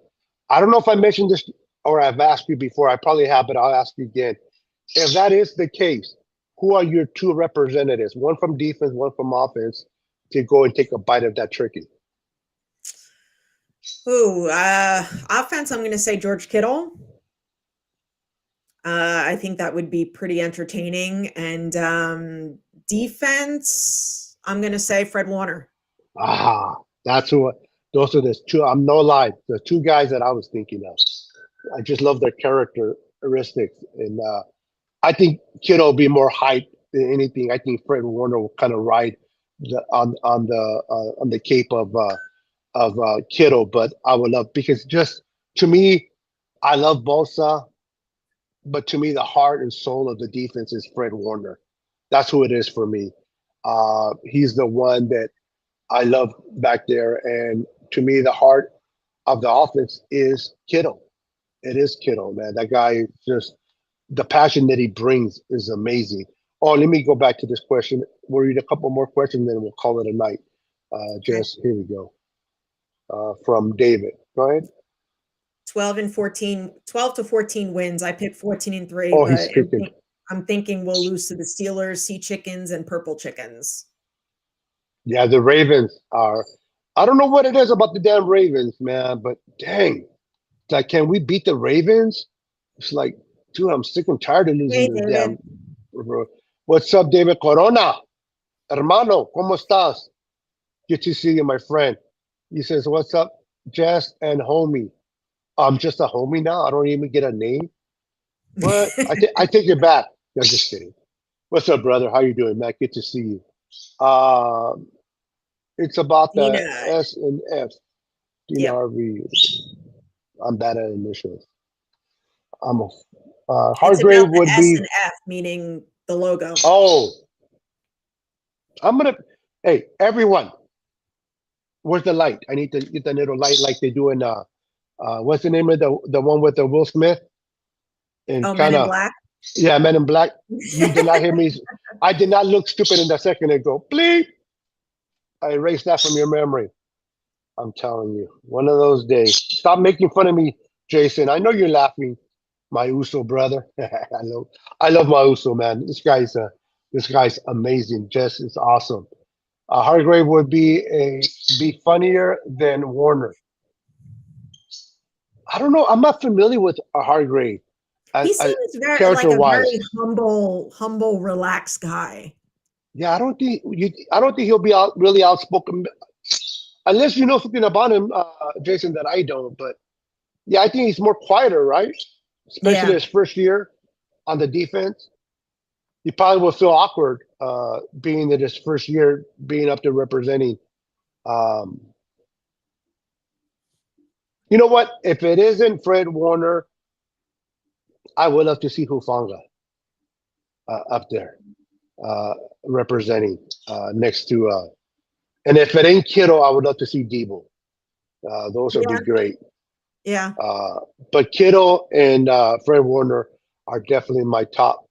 [SPEAKER 1] I don't know if I mentioned this or I've asked you before. I probably have, but I'll ask you again. If that is the case, who are your two representatives? One from defense, one from offense, to go and take a bite of that turkey.
[SPEAKER 2] Ooh, offense, I'm going to say George Kittle. I think that would be pretty entertaining. And defense, I'm going to say Fred Warner.
[SPEAKER 1] Ah, that's who. Those are the two. I'm no lie. The two guys that I was thinking of. I just love their characteristics, and I think Kittle will be more hype than anything. I think Fred Warner will kind of ride on the cape of Kittle, but I would love because just to me, I love Bosa, but to me, the heart and soul of the defense is Fred Warner. That's who it is for me. He's the one that I love back there, and to me, the heart of the offense is Kittle. It is Kittle, man. That guy just the passion that he brings is amazing. Oh, let me go back to this question. We'll read a couple more questions, then we'll call it a night.
[SPEAKER 2] Okay.
[SPEAKER 1] Jess, here we go. From David. Go ahead.
[SPEAKER 2] 12 and 14, 12 to 14 wins. I picked 14-3,
[SPEAKER 1] Oh, he's
[SPEAKER 2] but
[SPEAKER 1] kicking.
[SPEAKER 2] I'm thinking we'll lose to the Steelers, Sea Chickens, and Purple Chickens.
[SPEAKER 1] Yeah, the Ravens are. I don't know what it is about the damn Ravens, man, but dang. It's like, can we beat the Ravens? It's like, dude, I'm sick and tired of losing
[SPEAKER 2] Hey,
[SPEAKER 1] to the
[SPEAKER 2] David.
[SPEAKER 1] damn. What's up, David Corona? Hermano, ¿cómo estás? Good to see you, my friend. He says, what's up, Jess and homie? I'm just a homie now. I don't even get a name. What? I take it back. No, just kidding. What's up, brother? How you doing, man? Good to see you. It's about the
[SPEAKER 2] Dina.
[SPEAKER 1] S and F.
[SPEAKER 2] Yep.
[SPEAKER 1] DNRV. I'm bad at initials. I'm a
[SPEAKER 2] It's about
[SPEAKER 1] Hargrave
[SPEAKER 2] the
[SPEAKER 1] would
[SPEAKER 2] S
[SPEAKER 1] be.
[SPEAKER 2] and F, meaning the logo.
[SPEAKER 1] Oh, I'm gonna. Hey, everyone, where's the light? I need to get the little light like they do in what's the name of the one with the Will Smith and
[SPEAKER 2] Oh, Men
[SPEAKER 1] kind
[SPEAKER 2] in
[SPEAKER 1] of
[SPEAKER 2] Black.
[SPEAKER 1] yeah, Men in Black. You did not hear me. I did not look stupid in the second and go bleep. I erased that from your memory. I'm telling you, one of those days. Stop making fun of me, Jason. I know you're laughing, my Uso brother. I love my Uso, man. This guy's amazing. Jess is awesome. Hargrave would be funnier than Warner. I don't know. I'm not familiar with a Hargrave,
[SPEAKER 2] He seems very like
[SPEAKER 1] character
[SPEAKER 2] a
[SPEAKER 1] wise.
[SPEAKER 2] very humble, relaxed guy.
[SPEAKER 1] Yeah, I don't think he'll be really outspoken unless you know something about him, Jason, that I don't. But yeah, I think he's more quieter, right? Especially
[SPEAKER 2] Yeah.
[SPEAKER 1] his first year on the defense. He probably will feel awkward, being that his first year being up there representing. Um, you know what? If it isn't Fred Warner, I would love to see Hufanga up there representing next to. And if it ain't Kittle, I would love to see Debo. Those would be
[SPEAKER 2] Yeah.
[SPEAKER 1] great.
[SPEAKER 2] Yeah.
[SPEAKER 1] But Kittle and Fred Warner are definitely my top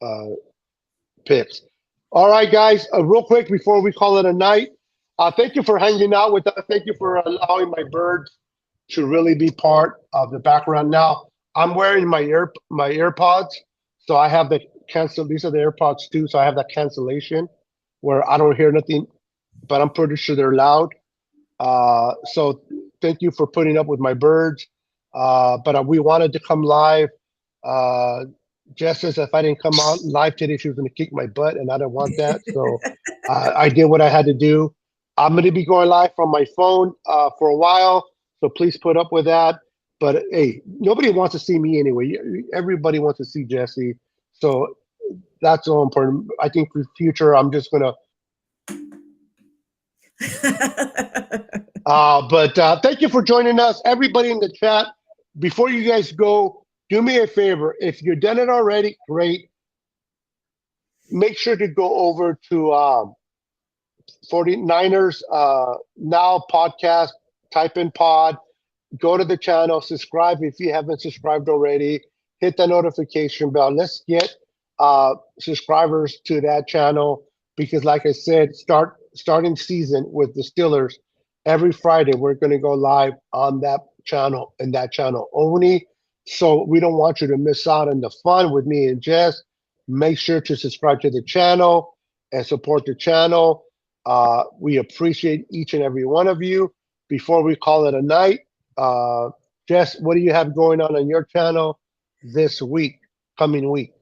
[SPEAKER 1] uh, picks. All right, guys, real quick before we call it a night, thank you for hanging out with us. Thank you for allowing my birds to really be part of the background. Now, I'm wearing my AirPods, so I have the cancel. These are the AirPods too, so I have that cancellation where I don't hear nothing, but I'm pretty sure they're loud. So thank you for putting up with my birds. But we wanted to come live. Uh, Jess says if I didn't come on live today, she was going to kick my butt, and I didn't want that. So I did what I had to do. I'm going to be going live from my phone for a while, so please put up with that. But hey, nobody wants to see me anyway. Everybody wants to see Jesse. So That's so important. I think for the future, I'm just gonna. But thank you for joining us, everybody in the chat. Before you guys go, do me a favor. If you've done it already, great. Make sure to go over to 49ers Now podcast, type in pod, go to the channel, subscribe if you haven't subscribed already, hit the notification bell. Let's get subscribers to that channel because, like I said, starting season with the Steelers every Friday. We're going to go live on that channel and that channel only. So we don't want you to miss out on the fun with me and Jess. Make sure to subscribe to the channel and support the channel. We appreciate each and every one of you. Before we call it a night, Jess, what do you have going on your channel this week, coming week?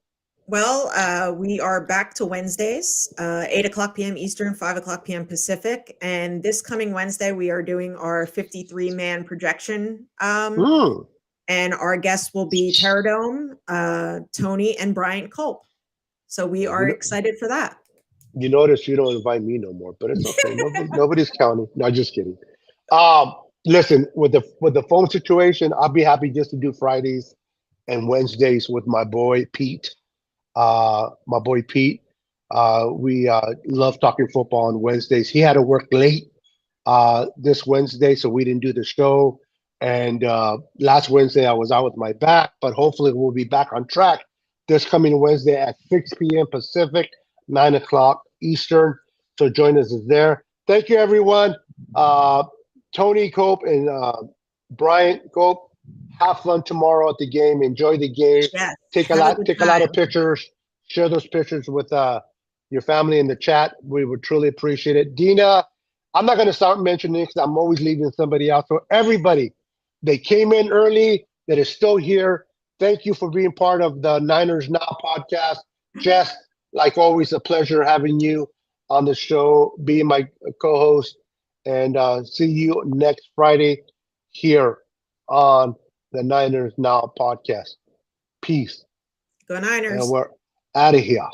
[SPEAKER 2] Well, we are back to Wednesdays, 8 o'clock p.m. Eastern, 5 o'clock p.m. Pacific. And this coming Wednesday, we are doing our 53-man projection. And our guests will be Terradome, Tony, and Bryant Culp. So we are excited for that.
[SPEAKER 1] You notice you don't invite me no more, but it's okay. Nobody's counting. No, just kidding. Listen, with the phone situation, I'll be happy just to do Fridays and Wednesdays with my boy Pete. We love talking football on Wednesdays. He had to work late this Wednesday, so we didn't do the show. And last Wednesday, I was out with my back, but hopefully we'll be back on track this coming Wednesday at 6 p.m. Pacific, 9 o'clock Eastern. So join us there. Thank you, everyone. Tony Cope and Bryant Cope, have fun tomorrow at the game. Enjoy the game.
[SPEAKER 2] Yes,
[SPEAKER 1] take a lot of pictures. Share those pictures with your family in the chat. We would truly appreciate it. Dina, I'm not going to start mentioning because I'm always leaving somebody out. So everybody, they came in early, that is still here. Thank you for being part of the Niners Now podcast. Jess, like always, a pleasure having you on the show, being my co-host. And see you next Friday here on the Niners Now podcast. Peace.
[SPEAKER 2] Go Niners.
[SPEAKER 1] And we're out of here.